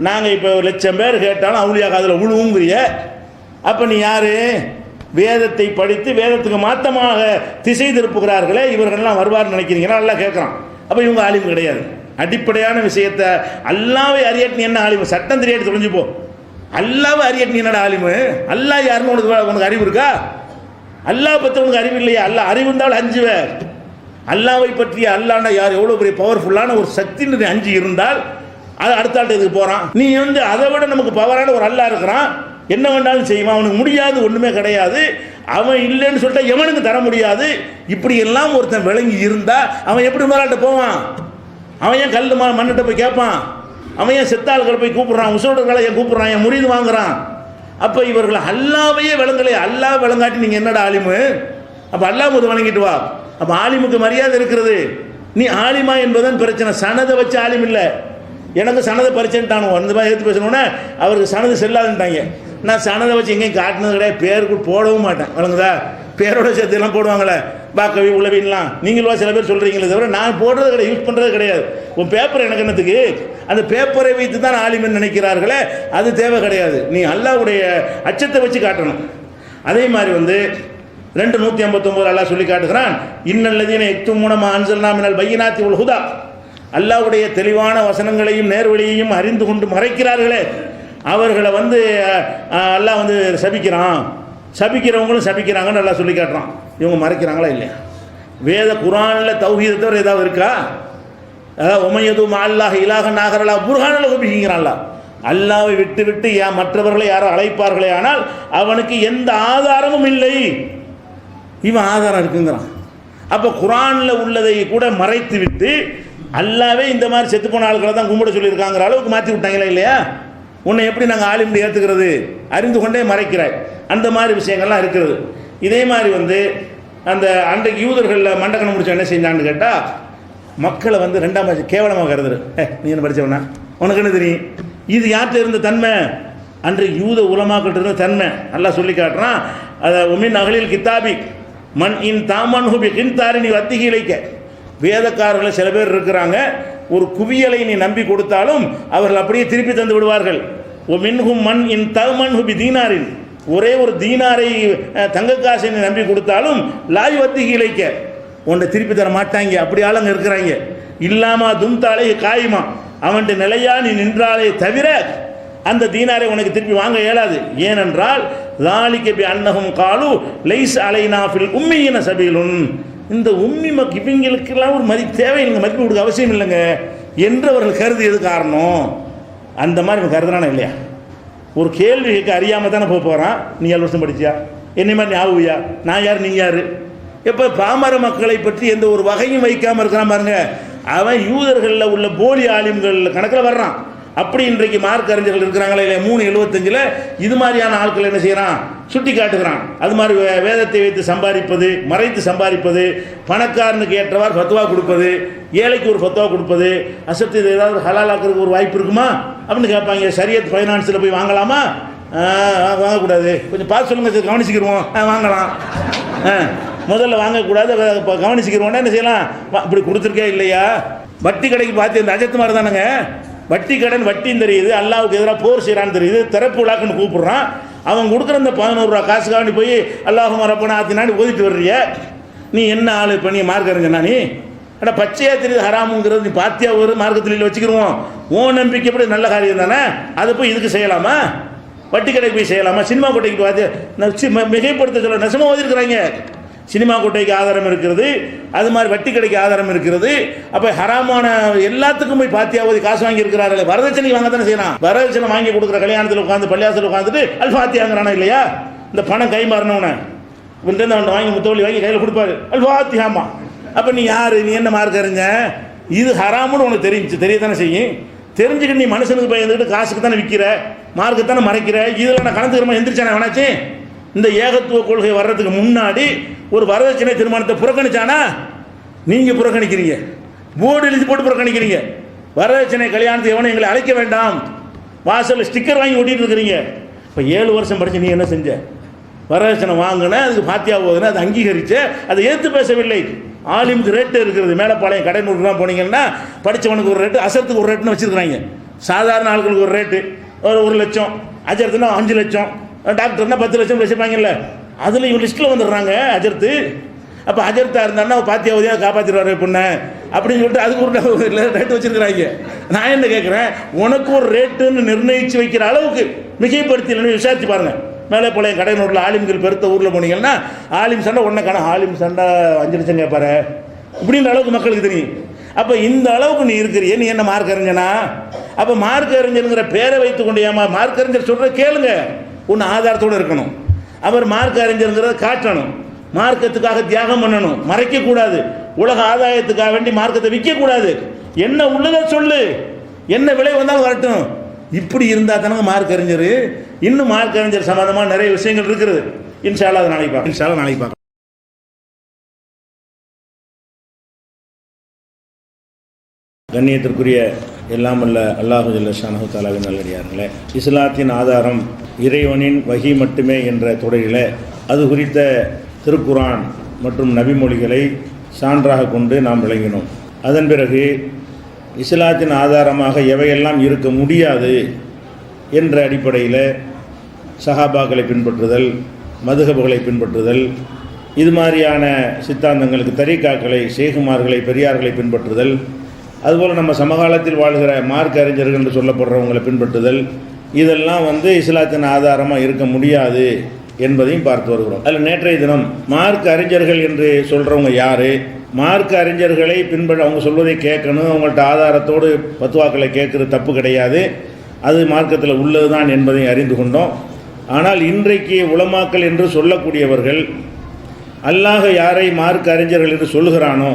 நாங்கள் இப்போ 1,00,000 பேர் கேட்டாலும் அவுளியா காதில் விழுவுங்கிறிய. அப்போ நீ யார்? வேதத்தை படித்து வேதத்துக்கு மாற்றமாக திசை திருப்புகிறார்களே, இவர்கள்லாம் வருவார்னு நினைக்கிறீங்கன்னா நல்லா கேட்குறான். அப்போ இவங்க ஆலிம் கிடையாது. அடிப்படையான விஷயத்தை அல்லாவை அறியாட்டு நீ என்ன ஆலிமு? சட்டம் தெரியாட்டு தொலைஞ்சுப்போ. அல்லாவை அறியாட்டு நீ என்னடா ஆலிமு? அல்லாஹ் யாருன்னு உனக்கு அறிவு இருக்கா? அல்லாஹ் பற்றி உனக்கு அறிவு இல்லையா? அல்லாஹ் அறிவு இருந்தாலும் அஞ்சுவேன். அல்லாவை பற்றிய அல்லாண்டா யார், எவ்வளோ பெரிய பவர்ஃபுல்லான ஒரு சக்தின்னு அஞ்சு இருந்தால் அது அடுத்த ஆள்கிட்ட இதுக்கு போகிறான். நீ அதை விட நமக்கு பவரான ஒரு அல்லாஹ் இருக்கிறான், என்ன வேண்டாலும் செய்வான், அவனுக்கு முடியாது ஒன்றுமே கிடையாது, அவன் இல்லைன்னு சொல்லிட்டா எவனுக்கு தர முடியாது. இப்படி எல்லாம் ஒருத்தன் விளங்கி இருந்தால் அவன் எப்படி மேலாட்ட போவான்? அவன் ஏன் கல் மண்ணிட்ட போய் கேட்பான்? அவன் ஏன் செத்தாள்களை போய் கூப்பிட்றான்? உசோடுகளை ஏன் கூப்பிட்றான்? ஏன் முறிது வாங்குறான்? அப்போ இவர்கள் அல்லாவையே விளங்கலை. அல்லாஹ் விளங்காட்டி நீங்கள் என்னடா ஆலிமு? அப்போ அல்லாஹ் போது வணங்கிட்டு வா. அப்போ ஆலிமுக்கு மரியாதை இருக்கிறது. நீ ஆலிமா என்பதன் பிரச்சனை. சனதை வச்சு ஆலிம் இல்லை. எனக்கு சனதை பரிச்சைன்ட்டானுவோம். அந்த மாதிரி எடுத்து பேசணுன்னா அவருக்கு சனது செல்லாதுன்ட்டாங்க. நான் சனதை வச்சு எங்கேயும் காட்டினது கிடையாது, பேருக்கு போடவும் மாட்டேன். வழங்குதா? பேரோட சேர்த்து எல்லாம் போடுவாங்களே, பாக்கவி உளவின்லாம் நீங்களும் சில பேர் சொல்கிறீங்களே தவிர நான் போடுறது கிடையாது, யூஸ் பண்ணுறது கிடையாது. உன் பேப்பர் எனக்கு என்னத்துக்கு? அந்த பேப்பரை வைத்து தான் ஆலிமன் நினைக்கிறார்களே, அது தேவை கிடையாது. நீ அல்லாஹ்வுடைய அச்சத்தை வச்சு காட்டணும். அதே மாதிரி 2:159 அல்லாஹ் சொல்லி காட்டுகிறான், இன்னல்லதீன யக்துமூன மா அன்ஸல்னா மினல் பையினாத்தி வல் ஹுதா, அல்லாஹ்வுடைய தெளிவான வசனங்களையும் நேர்வழியையும் அறிந்து கொண்டு மறைக்கிறார்களே, அவர்களை அல்லாஹ் சபிக்கிறான். சபிக்கிறவங்களும் சபிக்கிறாங்கன்னு நல்லா சொல்லி காட்டுறான். இவங்க மறைக்கிறாங்களா இல்லையா? வேத குரானில் தௌஹீதை தவிர ஏதாவது இருக்கா? அதாவது உமையது அல்லாஹ் இலாஹன் ஆகரலா புர்ஹானில் உபிங்கிறான்ல, அல்லாவை விட்டு விட்டு மற்றவர்களை யாரோ அழைப்பார்களே ஆனால் அவனுக்கு எந்த ஆதாரமும் இல்லை. இவன் ஆதாரம் இருக்குங்கிறான். அப்போ குரானில் உள்ளதை கூட மறைத்து விட்டு அல்லாவே இந்த மாதிரி செத்து போன ஆட்களை தான் கும்பிட சொல்லியிருக்காங்கிற அளவுக்கு மாற்றி விட்டாங்களா இல்லையா? உன்னை எப்படி நாங்கள் ஆலிம்னு ஏற்றுக்கிறது? அறிந்து கொண்டே மறைக்கிறாய். அந்த மாதிரி விஷயங்கள்லாம் இருக்கிறது. இதே மாதிரி அந்த அன்றைக்கு யூதர்களில் மண்டக்கணம் முடிச்ச என்ன செஞ்சான்னு கேட்டால், மக்களை 2ஆம் கேவலமாக கருதுரு. நீ என்ன படித்தவனா? உனக்கு என்ன தெரியும்? இது யார்கிட்ட இருந்த தன்மை? அன்றைக்கு யூத உலமாக்கிட்ட இருந்த தன்மை நல்லா சொல்லி காட்டுறான். அதை உமின் அகலில் கித்தாபி மண் இன் தாமன் ஹுபி கின்தாரி நீ வத்திகி இழைக்க. வேதக்காரர்கள் சில பேர் இருக்கிறாங்க, ஒரு குவியலை நீ நம்பி கொடுத்தாலும் அவர்கள் அப்படியே திருப்பி தந்து விடுவார்கள். ஓ மின்ஹும் மண் இன் தமன் ஹுபி தீனாரின், ஒரே ஒரு தீனாரை தங்க காசை நீ நம்பி கொடுத்தாலும் லாய் வத்திகி இழைக்க, உன்னை திருப்பி தர மாட்டாங்க. அப்படி ஆளுங்க இருக்கிறாங்க. இல்லாமா தும்தாலே காயுமா, அவன்கிட்ட நிலையா நீ நின்றாலே தவிர அந்த தீனாரை உனக்கு திருப்பி வாங்க இயலாது. ஏனென்றால் லாலிக பி அன்னஹும் காலு லைஸ் அலைனா ஃபில் உம்மியின சபீலுன், இந்த உம்மி இவங்களுக்கெல்லாம் ஒரு தேவையில்லைங்க, மதிப்பு கொடுக்க அவசியம் இல்லைங்க என்று அவர்கள் கருதியது காரணம். அந்த மாதிரி கருதுறானா இல்லையா? ஒரு கேள்வி கேட்க அறியாமல் தானே போகிறான். நீ 7 வருஷம் படிச்சியா? என்னை மாதிரி ஞாபகம்யா, நான் யார் நீ யார்? எப்போ பாமர மக்களை பற்றி எந்த ஒரு வகையும் வைக்காமல் இருக்கிறான் பாருங்க, அவன் யூதர்களில் உள்ள போலி ஆலிம்கள் கணக்கில் வர்றான். அப்படி இன்றைக்கு மார்க் அறிஞர்கள் இருக்கிறாங்களே இல்லையா, 375 இது மாதிரியான ஆட்கள் என்ன செய்கிறான், சுட்டி காட்டுகிறான். அது மாதிரி வேதத்தை வைத்து சம்பாதிப்பது, மறைத்து சம்பாதிப்பது, பணக்காரனுக்கு ஏற்றவாறு ஃபத்வா கொடுப்பது, ஏழைக்கு ஒரு ஃபத்வா கொடுப்பது, அசத்து இது ஏதாவது ஹலாலாக்கிறதுக்கு ஒரு வாய்ப்பு இருக்குமா அப்படின்னு கேட்பாங்க. ஷரியத் ஃபைனான்ஸில் போய் வாங்கலாமா? வாங்கக்கூடாது, கொஞ்சம் பார்த்து சொல்லுங்கள், கவனிச்சுக்கிடுவோம். வாங்கலாம், முதல்ல வாங்கக்கூடாது, கவனிச்சுக்கிறோன்னா என்ன செய்யலாம், இப்படி கொடுத்துருக்கே இல்லையா. வட்டி கடைக்கு பார்த்து இந்த அஜத்து மாதிரி தானுங்க, வட்டி கடன் வட்டின்னு தெரியுது, அல்லாவுக்கு எதிராக போர் செய்கிறான்னு தெரியுது, திறப்பு விழாக்குன்னு கூப்பிட்றான். அவன் கொடுக்குற இந்த 11 ரூபா காசுக்காண்டி போய் அல்லாஹும் ரப்பனா ஆத்தினான்னு ஓதிட்டு வர்றிய, நீ என்ன ஆளு பண்ணி மார்க் அறிஞனா நீ? ஆனால் பச்சையாக தெரியுது ஹராமுங்கிறது, நீ பாத்தியா ஒரு மார்க்கத்தில் வச்சுக்கிடுவோம். ஓ நம்பிக்கைப்படி நல்ல காரியம் தானே, அதை போய் இதுக்கு செய்யலாமா? வட்டி கடைக்கு போய் செய்யலாமா? சினிமா கொட்டைக்கு பார்த்து மிகைப்படுத்த சொல்ல நெசமாக ஓதிருக்கிறாங்க. சினிமா கொட்டைக்கு ஆதாரம் இருக்கிறது, அது மாதிரி வட்டி கடைக்கு ஆதாரம் இருக்கிறது. அப்போ ஹராமான எல்லாத்துக்கும் போய் பாத்தியாவதி காசு வாங்கி இருக்கிறார்கள். வரதட்சணை வாங்க தானே செய்யலாம். வரதட்சணை வாங்கி கொடுக்குற கல்யாணத்தில் உட்காந்து பள்ளியாசல் உட்காந்துட்டு அல்ஃபாத்தியாங்கிறானா இல்லையா? இந்த பணம் கை மாறினவனை இவன்ட்டு அவன் வாங்கி முத்தவள்ளி வாங்கி கையில் கொடுப்பாரு, அல்ஃபாத்தியாமா. அப்போ நீ யார், நீ என்ன மார்க் அறிஞ்ச? இது ஹராமுன்னு உனக்கு தெரியத்தானே செய்யும். தெரிஞ்சுக்கிட்டு நீ மனுஷனுக்கு பயந்துக்கிட்டு காசுக்கு தானே விற்கிற, மார்க்கு தானே மறைக்கிற. இதில் நான் கலந்துக்கிறமா எந்திரிச்சானே வேணாச்சு. இந்த ஏகத்துவ கொள்கை வர்றதுக்கு முன்னாடி ஒரு வரதட்சணை திருமணத்தை புறக்கணிச்சானா? நீங்கள் புறக்கணிக்கிறீங்க, போர்டு எழுதி போட்டு புறக்கணிக்கிறீங்க. வரதட்சணை கல்யாணத்தை எவனை எங்களை அழைக்க வேண்டாம், வாசலில் ஸ்டிக்கர் வாங்கி ஒட்டிட்டு இருக்கிறீங்க. இப்போ 7 வருஷம் படிச்சு நீ என்ன செஞ்ச? வரதட்சணை வாங்கின, அதுக்கு பாத்தியா போகுதுன்னு அதை அங்கீகரிச்ச, அதை ஏற்று பேசவில்லை. ஆலிமுக்கு ரேட்டு இருக்கிறது. மேலப்பாளையம் கடைநூறுலாம் போனீங்கன்னா படித்தவனுக்கு ஒரு ரேட்டு, அசத்துக்கு ஒரு ரேட்டுன்னு வச்சுருக்கிறாங்க. சாதாரண ஆட்களுக்கு ஒரு ரேட்டு, 1 லட்சம், அஜர்த்துனா 5 லட்சம், டாக்டர்னா 10 லட்சம் வச்சுருப்பாங்கல்ல. அதில் இவங்க லிஸ்ட்டில் வந்துடுறாங்க அஜர்த்து. அப்போ அஜர்த்தா இருந்தாருன்னா பாத்தியாவதியாக காப்பாற்றிடுவார் பொண்ணு அப்படின்னு சொல்லிட்டு அதுக்கு ஒரு ரேட்டு வச்சுருக்கிறாங்க. நான் என்ன கேட்குறேன், உனக்கு ஒரு ரேட்டுன்னு நிர்ணயித்து வைக்கிற அளவுக்கு மிகைப்படுத்தி விசாரிச்சு பாருங்கள். மேலப்பாளையம் கடைநூரில் ஆலிம்கள் பெருத்த ஊரில் போனீங்கன்னா ஆலிம் சண்டை ஒன்றை காணும், ஆலிம் சண்டை 5 லட்சம் கேட்பாரு இப்படின்ற அளவுக்கு மக்களுக்கு தெரியும். அப்போ இந்த அளவுக்கு நீ இருக்கிறிய, நீ என்ன மார்க் அறிஞனா? அப்போ மார்க் அறிஞருங்கிற பேரை வைத்து கொண்டு ஏமா மார்க் அறிஞர் சொல்கிற கேளுங்க, ஒன்று ஆதாரத்தோடு இருக்கணும். அவர் மார்க் அறிஞருங்கிறத காட்டணும், மார்க்கத்துக்காக தியாகம் பண்ணணும், மறைக்கக்கூடாது, உலக ஆதாயத்துக்காக வேண்டி மார்க்கத்தை விற்கக்கூடாது. என்ன உள்ளதை சொல்லு, என்ன விலை வந்தாலும் வரட்டும். இப்படி இருந்தால் தானங்க மார்க் அறிஞர். இன்னும் மார்க் அறிஞர் சம்பந்தமாக நிறைய விஷயங்கள் இருக்கிறது. இன்ஷா அல்லாஹ் அதை நாளைக்கு பார்க்கலாம். கண்ணியத்திற்குரிய எல்லாம் அல்ல அல்லாஹு ஜல்ல ஷானஹு தஆலாவின் நல்லடியார்களே, இஸ்லாத்தின் ஆதாரம் இறைவனின் வஹி மட்டுமே என்ற தொடரில் அது குறித்த திருக்குரான் மற்றும் நபிமொழிகளை சான்றாக கொண்டு நாம் விளங்கினோம். அதன் பிறகு இஸ்லாத்தின் ஆதாரமாக எவையெல்லாம் இருக்க முடியாது என்ற அடிப்படையில் சஹாபாக்களை பின்பற்றுதல், மதுஹபுகளை பின்பற்றுதல், இது மாதிரியான சித்தாந்தங்களுக்கு தரீகாக்களை, ஷேகுமார்களை, பெரியார்களை பின்பற்றுதல், அதுபோல் நம்ம சமகாலத்தில் வாழ்கிற மார்க் அறிஞர்கள் என்று சொல்லப்படுறவங்களை பின்பற்றுதல், இதெல்லாம் இஸ்லாத்தின் ஆதாரமாக இருக்க முடியாது என்பதையும் பார்த்து வருகிறோம். அதில் நேற்றைய தினம் மார்க் அறிஞர்கள் என்று சொல்கிறவங்க யார், மார்க் அறிஞர்களை அவங்க சொல்வதை கேட்கணும், அவங்கள்ட்ட ஆதாரத்தோடு பத்துவாக்களை கேட்குறது தப்பு கிடையாது, அது மார்க்கத்தில் உள்ளது தான் என்பதை அறிந்து கொண்டோம். ஆனால் இன்றைக்கு உலமாக்கள் என்று சொல்லக்கூடியவர்கள் அல்லாஹ் யாரை மார்க் அறிஞர்கள் என்று சொல்கிறானோ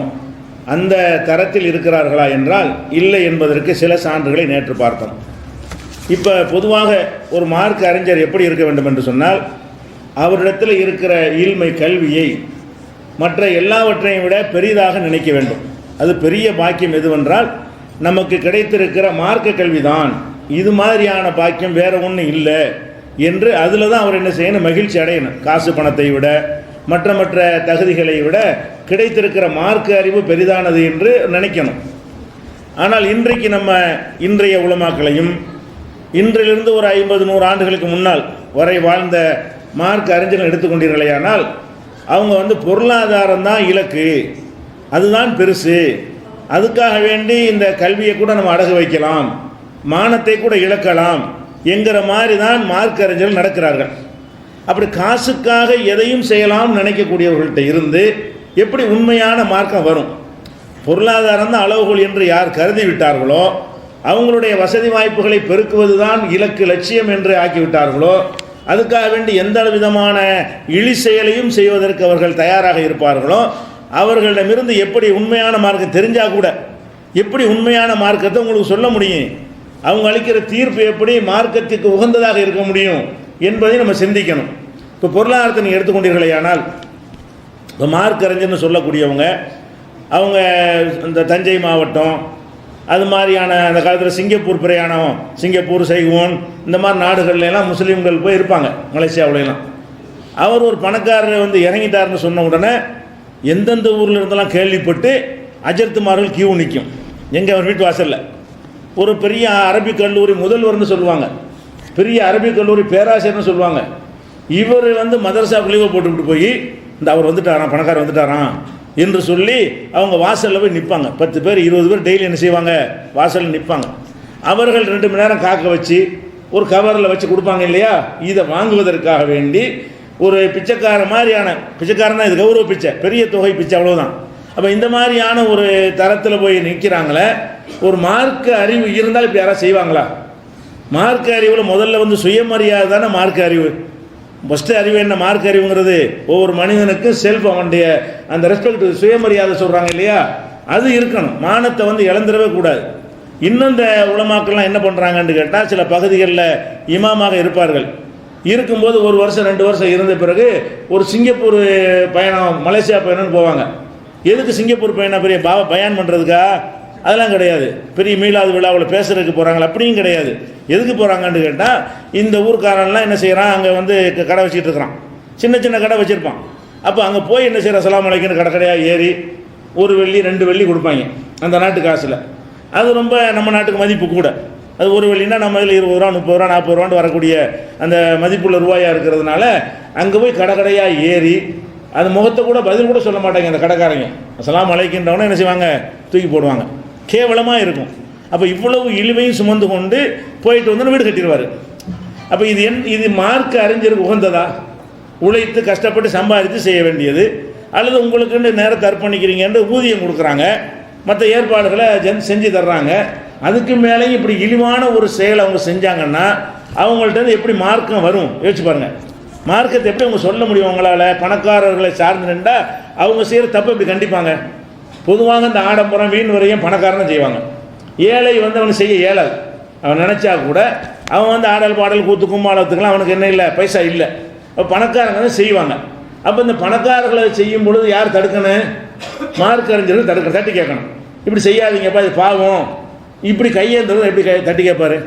அந்த தரத்தில் இருக்கிறார்களா என்றால் இல்லை என்பதற்கு சில சான்றுகளை நேற்று பார்த்தோம். இப்போ பொதுவாக ஒரு மார்க் அறிஞர் எப்படி இருக்க வேண்டும் என்று சொன்னால், அவரிடத்தில் இருக்கிற இல்மை கல்வியை மற்ற எல்லாவற்றையும் விட பெரிதாக நினைக்க வேண்டும். அது பெரிய பாக்கியம் எதுவென்றால் நமக்கு கிடைத்திருக்கிற மார்க்க கல்விதான், இது மாதிரியான பாக்கியம் வேறு ஒன்றும் இல்லை என்று அதில் தான் அவர் என்ன செய்யணும், மகிழ்ச்சி அடையணும். காசு பணத்தை விட மற்ற மற்ற தகுதிகளை விட கிடைத்திருக்கிற மார்க்க அறிவு பெரிதானது என்று நினைக்கணும். ஆனால் இன்றைக்கு நம்ம இன்றைய உலமாக்களையும் இன்றிலிருந்து ஒரு 50-100 ஆண்டுகளுக்கு முன்னால் வரை வாழ்ந்த மார்க் அறிஞர்கள் எடுத்துக்கொண்டீர்களேயானால் அவங்க பொருளாதாரம் தான் இலக்கு, அதுதான் பெருசு, அதுக்காக வேண்டி இந்த கல்வியை கூட நம்ம அடகு வைக்கலாம், மானத்தை கூட இழக்கலாம் என்கிற மாதிரி தான் மார்க் அறிஞர்கள் நடக்கிறார்கள். அப்படி காசுக்காக எதையும் செய்யலாம் நினைக்கக்கூடியவர்கள்ட்ட இருந்து எப்படி உண்மையான மார்க்கம் வரும்? பொருளாதாரம் தான் அளவுகோல் என்று யார் கருதி விட்டார்களோ, அவங்களுடைய வசதி வாய்ப்புகளை பெருக்குவது தான் இலக்கு லட்சியம் என்று ஆக்கிவிட்டார்களோ, அதுக்காக வேண்டி எந்த விதமான இழி செயலையும் செய்வதற்கு அவர்கள் தயாராக இருப்பார்களோ அவர்களிடமிருந்து எப்படி உண்மையான மார்க்கம் தெரிஞ்சால் கூட எப்படி உண்மையான மார்க்கத்தை உங்களுக்கு சொல்ல முடியும், அவங்க அளிக்கிற தீர்ப்பு எப்படி மார்க்கத்துக்கு உகந்ததாக இருக்க முடியும் என்பதை நம்ம சிந்திக்கணும். இப்போ பொருளாதாரத்தை நீங்கள் எடுத்துக்கொண்டீர்களே, ஆனால் இப்போ மார்க் அறிஞர்னு சொல்லக்கூடியவங்க அவங்க இந்த தஞ்சை மாவட்டம் அது மாதிரியான அந்த காலத்தில் சிங்கப்பூர் பிரயாணம், சிங்கப்பூர், சைகோன் இந்த மாதிரி நாடுகள்லாம் முஸ்லீம்கள் போய் இருப்பாங்க, மலேசியாவிலாம். அவர் ஒரு பணக்காரர் வந்து இறங்கிட்டார்னு சொன்ன உடனே எந்தெந்த ஊரில் இருந்தெல்லாம் கேள்விப்பட்டு அஜர்த்துமார்கள் கியூ நிற்கும் எங்கே அவர் வீட்டு வாசலில். ஒரு பெரிய அரபிக் கல்லூரி முதல்வர்னு சொல்லுவாங்க, பெரிய அரபிக் கல்லூரி பேராசிரியர்னு சொல்லுவாங்க. இவர் வந்து மதரசாவுக்கு லீவை போட்டுக்கிட்டு போய் இந்த அவர் வந்துட்டாராம், பணக்காரர் வந்துட்டாராம் என்று சொல்லி அவங்க வாசலில் போய் நிற்பாங்க. 10 பேர் 20 பேர் டெய்லி என்ன செய்வாங்க, வாசலில் நிற்பாங்க. அவர்கள் 2 மணி நேரம் காக்க வச்சு ஒரு கவரில் வச்சு கொடுப்பாங்க இல்லையா. இதை வாங்குவதற்காக வேண்டி ஒரு பிச்சைக்கார மாதிரியான பிச்சைக்காரன் தான், இது கௌரவ பிச்சை, பெரிய தொகை பிச்சை, அவ்வளோதான். அப்போ இந்த மாதிரியான ஒரு தரத்தில் போய் நிற்கிறாங்களே. ஒரு மார்க்க அறிவு இருந்தால் இப்படி யாராவது செய்வாங்களா? மார்க்க அறிவில் முதல்ல வந்து சுயமரியாதை தானே மார்க்க அறிவு. ஃபஸ்ட்டு அறிவு என்ன? மார்க்க அறிவுங்கிறது ஒவ்வொரு மனிதனுக்கும் செல்ஃப் அவனுடைய அந்த ரெஸ்பெக்ட், சுயமரியாதை சொல்கிறாங்க இல்லையா, அது இருக்கணும். மானத்தை வந்து இழந்துடவே கூடாது. இன்னும் இந்த உலமாக்கள்லாம் என்ன பண்ணுறாங்கன்னு கேட்டால், சில பகுதிகளில் இமாமாக இருப்பார்கள். இருக்கும்போது 1 வருஷம் 2 வருஷம் இருந்த பிறகு ஒரு சிங்கப்பூர் பயணம், மலேசியா பயணம்னு போவாங்க. எதுக்கு சிங்கப்பூர் பயணம்? பெரிய பயான் பண்ணுறதுக்கா? அதெல்லாம் கிடையாது. பெரிய மீளாது விழாவில் பேசுறதுக்கு போகிறாங்களா? அப்படியும் கிடையாது. எதுக்கு போகிறாங்கன்னு கேட்டால், இந்த ஊர்க்காரன்லாம் என்ன செய்கிறான், அங்கே வந்து கடை வச்சுக்கிட்டு இருக்கிறான், சின்ன சின்ன கடை வச்சுருப்பான். அப்போ அங்கே போய் என்ன செய்கிறான், அஸ்ஸலாமு அலைக்கும்னு கடையாக ஏறி 1 வெள்ளி 2 வெள்ளி கொடுப்பாங்க அந்த நாட்டு காசில். அது ரொம்ப நம்ம நாட்டுக்கு மதிப்பு கூட. அது 1 வெள்ளினா நம்ம இதில் 20 ரூபா 30 ரூபா 40 ரூபான்னு வரக்கூடிய அந்த மதிப்புள்ள ரூபாயாக இருக்கிறதுனால அங்கே போய் கடையாக ஏறி அது முகத்தை கூட பதில் கூட சொல்ல மாட்டாங்க அந்த கடைக்காரங்க. அஸ்ஸலாமு அலைக்கும்ன்றவனே என்ன செய்வாங்க, தூக்கி போடுவாங்க. கேவலமாக இருக்கும். அப்போ இவ்வளவு இழிவையும் சுமந்து கொண்டு போயிட்டு வந்து வீடு கட்டிடுவார். அப்போ இது மார்க்க அறிஞருக்கு உகந்ததா? உழைத்து கஷ்டப்பட்டு சம்பாதித்து செய்ய வேண்டியது, அல்லது உங்களுக்குன்னு நேரத்தை அர்ப்பணிக்கிறீங்கன்னு ஊதியம் கொடுக்குறாங்க, மற்ற ஏற்பாடுகளை செஞ்சு தர்றாங்க. அதுக்கு மேலேயும் இப்படி இழிவான ஒரு செயலை அவங்க செஞ்சாங்கன்னா அவங்கள்ட்ட எப்படி மார்க்கம் வரும்? யோசிச்சு பாருங்கள். மார்க்கத்தை எப்படி அவங்க சொல்ல முடியும்? அவங்களால பணக்காரர்களை சார்ந்து நின்றா அவங்க செய்கிற தப்பு எப்படி கண்டிப்பாங்க? பொதுவாக இந்த ஆடம்பரம் வீண் வரையும் பணக்காரன் செய்வாங்க. ஏழை வந்து அவனுக்கு செய்ய இயலாது. அவன் நினச்சா கூட அவன் வந்து ஆடல் பாடல் கூத்து கும்மாளத்துக்கெல்லாம் அவனுக்கு என்ன இல்லை, பைசா இல்லை. அப்போ பணக்காரங்க தான் செய்வாங்க. அப்போ இந்த பணக்காரர்களை செய்யும் பொழுது யார் தடுக்கணும்? மார்க்க அறிஞர்கள் தடுக்கணும், தட்டி கேட்கணும். இப்படி செய்யாதீங்கப்பா, இது பாவம். இப்படி கையேந்தது எப்படி தட்டி கேட்பாரு?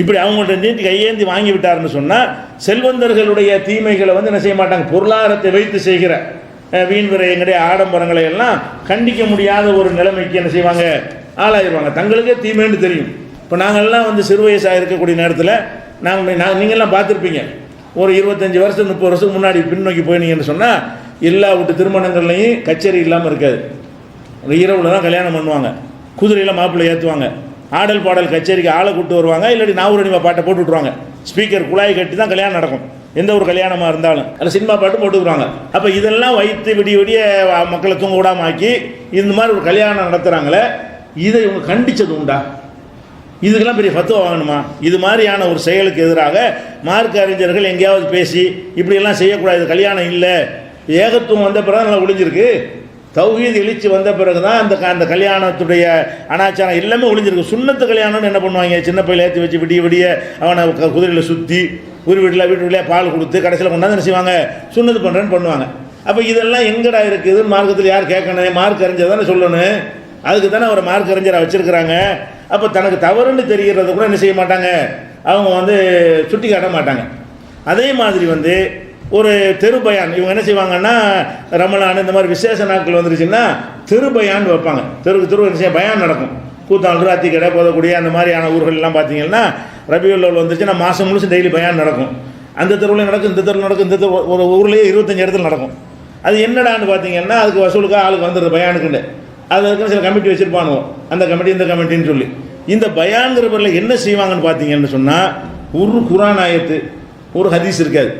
இப்படி அவங்கள்ட்ட நீட்டி கையேந்தி வாங்கி விட்டாருன்னு சொன்னால் செல்வந்தர்களுடைய தீமைகளை வந்து என்ன செய்ய மாட்டாங்க, பொருளாதாரத்தை வைத்து செய்கிற வீண் விரயங்களுடைய ஆடம்பரங்களை எல்லாம் கண்டிக்க முடியாத ஒரு நிலைமைக்கு என்ன செய்வாங்க, ஆளாயிருவாங்க. தங்களுக்கே தீமைன்னு தெரியும். இப்போ நாங்கள்லாம் வந்து சிறு வயசாக இருக்கக்கூடிய நேரத்தில் நீங்கள்லாம் பார்த்துருப்பீங்க. ஒரு 25 வருஷம் 30 வருஷத்துக்கு முன்னாடி பின்னோக்கி போயினீங்கன்னு சொன்னால் எல்லா வீட்டு திருமணங்கள்லையும் கச்சேரி இல்லாமல் இருக்காது. இரவில் தான் கல்யாணம் பண்ணுவாங்க, குதிரையில் மாப்பிள்ளை ஏற்றுவாங்க, ஆடல் பாடல் கச்சேரிக்கு ஆளை கூப்பிட்டு வருவாங்க, இல்லாட்டி நாவூரணிமா பாட்டை போட்டு விட்ருவாங்க. ஸ்பீக்கர் குழாய் கட்டி தான் கல்யாணம் நடக்கும், எந்த ஒரு கல்யாணமாக இருந்தாலும். அதில் சினிமா பாட்டும் போட்டுக்குறாங்க. அப்போ இதெல்லாம் வைத்து விடிய விடிய மக்களை தூங்க விடாமல் ஆக்கி இந்த மாதிரி ஒரு கல்யாணம் நடத்துகிறாங்களே, இதை இவங்க கண்டித்தது உண்டா? இதுக்கெல்லாம் பெரிய ஃபத்துவா வாங்கணுமா? இது மாதிரியான ஒரு செயலுக்கு எதிராக மார்க்க அறிஞர்கள் எங்கேயாவது பேசி இப்படியெல்லாம் செய்யக்கூடாது, கல்யாணம் இல்லை, ஏகத்துவம் வந்த பிறகு நல்லா ஒளிஞ்சிருக்கு. தௌஹீத் எழுச்சி வந்த பிறகு தான் அந்த கல்யாணத்துடைய அனாச்சாரம் எல்லாமே ஒளிஞ்சிருக்கு. சுன்னத்து கல்யாணம்னு என்ன பண்ணுவாங்க, சின்ன பையில ஏற்றி வச்சு விடிய விடிய அவனை குதிரையில் சுற்றி ஒரு வீட்டில் பால் கொடுத்து கடைசியில் கொண்டாந்து என்ன செய்வாங்க, சுன்னத்து பண்ணுறேன்னு பண்ணுவாங்க. அப்போ இதெல்லாம் எங்கடா இருக்குது? மார்க்கத்தில் யார் கேட்கணும்? மார்க் அறிஞர் தானே சொல்லணும். அதுக்கு தானே அவர் மார்க் அறிஞரை வச்சுருக்கிறாங்க. அப்போ தனக்கு தவறுன்னு தெரிகிறது கூட என்ன செய்ய மாட்டாங்க, அவங்க வந்து சுட்டி காட்ட மாட்டாங்க. அதே மாதிரி வந்து ஒரு தெருபயான் இவங்க என்ன செய்வாங்கன்னா, ரமலான் இந்த மாதிரி விசேஷ நாட்கள் வந்துருச்சுன்னா தெருபயான் வைப்பாங்க. தெரு என்ன செய்ய பயான் நடக்கும். கூத்தாண்டு ராத்தி கடை போதக்கூடிய அந்த மாதிரியான ஊர்கள்லாம் பார்த்தீங்கன்னா ரபியுல் அவல் வந்துருச்சுன்னா மாதம் முழுசும் டெய்லி பயான் நடக்கும். அந்த தெருவில் நடக்கும், இந்த தெருவில் நடக்கும், இந்த தெரு ஒரு ஊர்லேயே 25 இடத்துல நடக்கும். அது என்னடான்னு பார்த்தீங்கன்னா அதுக்கு வசூலுக்காக ஆளுக்கு வந்துடுது பயானுக்குன்னு. அதுக்கு சில கமிட்டி வச்சுருப்பானுவோம், அந்த கமிட்டி இந்த கமிட்டின்னு சொல்லி. இந்த பயான்கிற பேரில் என்ன செய்வாங்கன்னு பார்த்தீங்கன்னு சொன்னால் ஒரு குர்ஆன் ஆயத்து ஒரு ஹதீஸ் இருக்காது.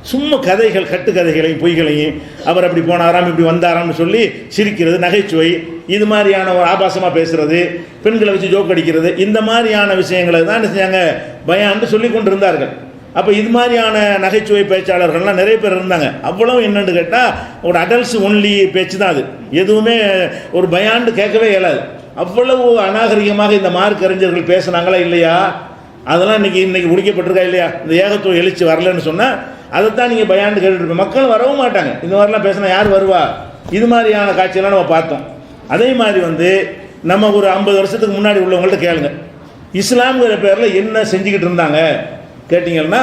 சும்மா கதைகள், கட்டுக்கதைகளையும் பொய்களையும், அவர் அப்படி போனாராம் இப்படி வந்தாராம்னு சொல்லி சிரிக்கிறது, நகைச்சுவை, இது மாதிரியான ஒரு ஆபாசமாக பேசுகிறது, பெண்களை வச்சு ஜோக் அடிக்கிறது, இந்த மாதிரியான விஷயங்களை தான் என்ன செஞ்சாங்க, பயான்னு சொல்லி கொண்டு இருந்தார்கள். அப்போ இது மாதிரியான நகைச்சுவை பேச்சாளர்கள்லாம் நிறைய பேர் இருந்தாங்க. அவ்வளவு என்னென்னு கேட்டால் ஒரு அடல்ட்ஸ் ஒன்லி பேச்சு தான் அது. எதுவுமே ஒரு பயாண்டு கேட்கவே இயலாது. அவ்வளவு அநாகரிகமாக இந்த மார்க் அறிஞர்கள் பேசுனாங்களா இல்லையா? அதெல்லாம் இன்னைக்கு முடிக்கப்பட்டிருக்கா இல்லையா? இந்த ஏகத்துவ எழுச்சி வரலன்னு சொன்னால் அதைத்தான் நீங்கள் பயாண்டு கேட்டுருப்பீங்க. மக்கள் வரவும் மாட்டாங்க. இந்த மாதிரிலாம் பேசினா யார் வருவா? இது மாதிரியான காட்சியெல்லாம் நம்ம பார்த்தோம். அதே மாதிரி நம்ம ஒரு 50 வருஷத்துக்கு முன்னாடி உள்ளவங்கள்ட்ட கேளுங்க, இஸ்லாம்ங்கிற பேரில் என்ன செஞ்சுக்கிட்டு இருந்தாங்க கேட்டிங்கன்னா,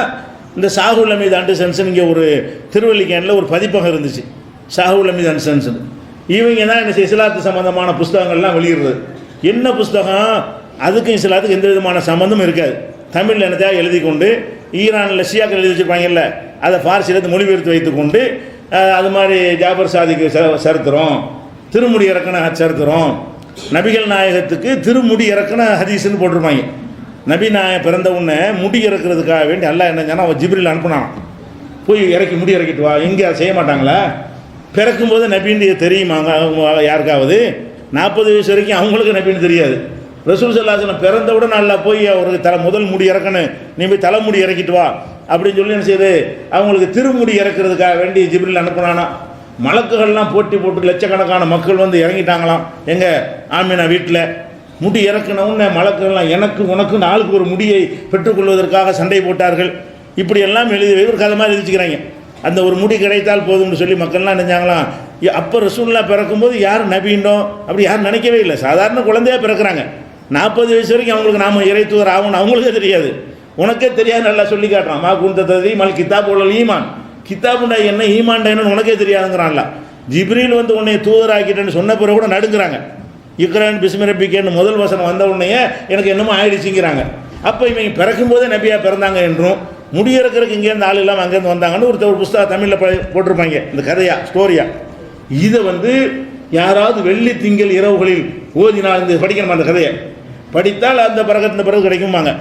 இந்த ஷாகுல் ஹமீத் அண்ட் சன்ஸ் இங்கே ஒரு திருவல்லிக்கேணில் ஒரு பதிப்பகம் இருந்துச்சு, ஷாகுல் ஹமீத் அண்ட் சன்ஸ். இவங்க தான் என்ன இஸ்லாத்து சம்பந்தமான புஸ்தகங்கள்லாம் வெளியிடுறது. என்ன புஸ்தகம்? அதுக்கும் இஸ்லாத்துக்கு எந்த விதமான சம்மந்தமும் இருக்காது. தமிழில் என்னத்தையாக எழுதி கொண்டு, ஈரானில் ஷியாக்கள் எழுதி வச்சுருப்பாங்கல்ல, அதை ஃபார்சியில் மொழிபெயர்த்து வைத்துக்கொண்டு, அது மாதிரி ஜாபர் சாதிக்கு சரித்திரம், திருமுடி இறக்கின சரித்திரம், நபிகள் நாயகத்துக்கு திருமுடி இறக்கின ஹதீஸ்ன்னு போட்டிருப்பாங்க. நபி நாயகம் பிறந்த உடனே முடி இறக்குறதுக்காக வேண்டி அல்லாஹ் என்ன செஞ்சானா, அவன் ஜிப்ரில் அனுப்புனான், போய் இறக்கி முடி இறக்கிட்டு வா. இங்கே அதை செய்ய மாட்டாங்களா? பிறக்கும்போது நபின்னு தெரியுமாங்க யாருக்காவது? 40 வயசு வரைக்கும் அவங்களுக்கு நபின்னு தெரியாது. ரசூல் ஸல்லல்லாஹு அலைஹி வஸல்லம் பிறந்தவுடன் நல்லா போய் அவருக்கு முதல் முடி இறக்கணும், நீ போய் தலைமுடி இறக்கிட்டு வா அப்படின்னு சொல்லி என்ன செய்யுது, அவங்களுக்கு திருமுடி இறக்குறதுக்காக வேண்டி ஜிப்ரில் அனுப்புனானா. மலக்குகள்லாம் போட்டி போட்டு லட்சக்கணக்கான மக்கள் இறங்கிட்டாங்களாம். எங்கள் ஆமினா வீட்டில் முடி இறக்கினவுன்னு மலக்குகள்லாம் எனக்கு உனக்கு ஆளுக்கு ஒரு முடியை பெற்றுக்கொள்வதற்காக சண்டை போட்டார்கள். இப்படியெல்லாம் ஒரு கதை மாதிரி எழுதிச்சுக்கிறாங்க. அந்த ஒரு முடி கிடைத்தால் போதும்னு சொல்லி மக்கள்லாம் நினைஞ்சாங்களாம். அப்போ ரசூலுல்லாஹ் பிறக்கும்போது யார் நபின்னோ அப்படி யாரும் நினைக்கவே இல்லை. சாதாரண குழந்தையாக பிறக்கிறாங்க. 40 வயசு வரைக்கும் அவங்களுக்கு நாம இறைத்துவர் ஆகணும் அவங்களுக்கே தெரியாது. உனக்கே தெரியாது, நல்லா சொல்லி காட்டுறான். மா குந்ததி மல் கிதாப் உள்ள ஈமான், கிதாபுண்டா என்ன ஈமான்டா என்னன்னு உனக்கே தெரியாதுங்கிறான்ல. ஜிப்ரீல் உன்னை தூதராக்கிட்டேன்னு சொன்ன பிறகு கூட நடுங்கிறாங்க. இக்ரான் பிஸ்மி ரப்பிக்கேன்னு முதல் வசனம் வந்த உடனே எனக்கு என்னமோ ஆயிடுச்சுங்கிறாங்க. அப்போ இவங்க பிறக்கும் போதே நபியாக பிறந்தாங்க என்றும், முடியிறக்கிறதுக்கு இங்கேருந்து ஆள் இல்லாமல் அங்கேருந்து வந்தாங்கன்னு ஒரு புஸ்தகம் தமிழில் போட்டிருப்பாங்க, இந்த கதையா ஸ்டோரியா. இதை யாராவது வெள்ளி திங்கள் இரவுகளில் ஓதினால் இந்த படிக்கணும். அந்த கதையை படித்தால் அந்த பிறகு கிடைக்குமாங்க.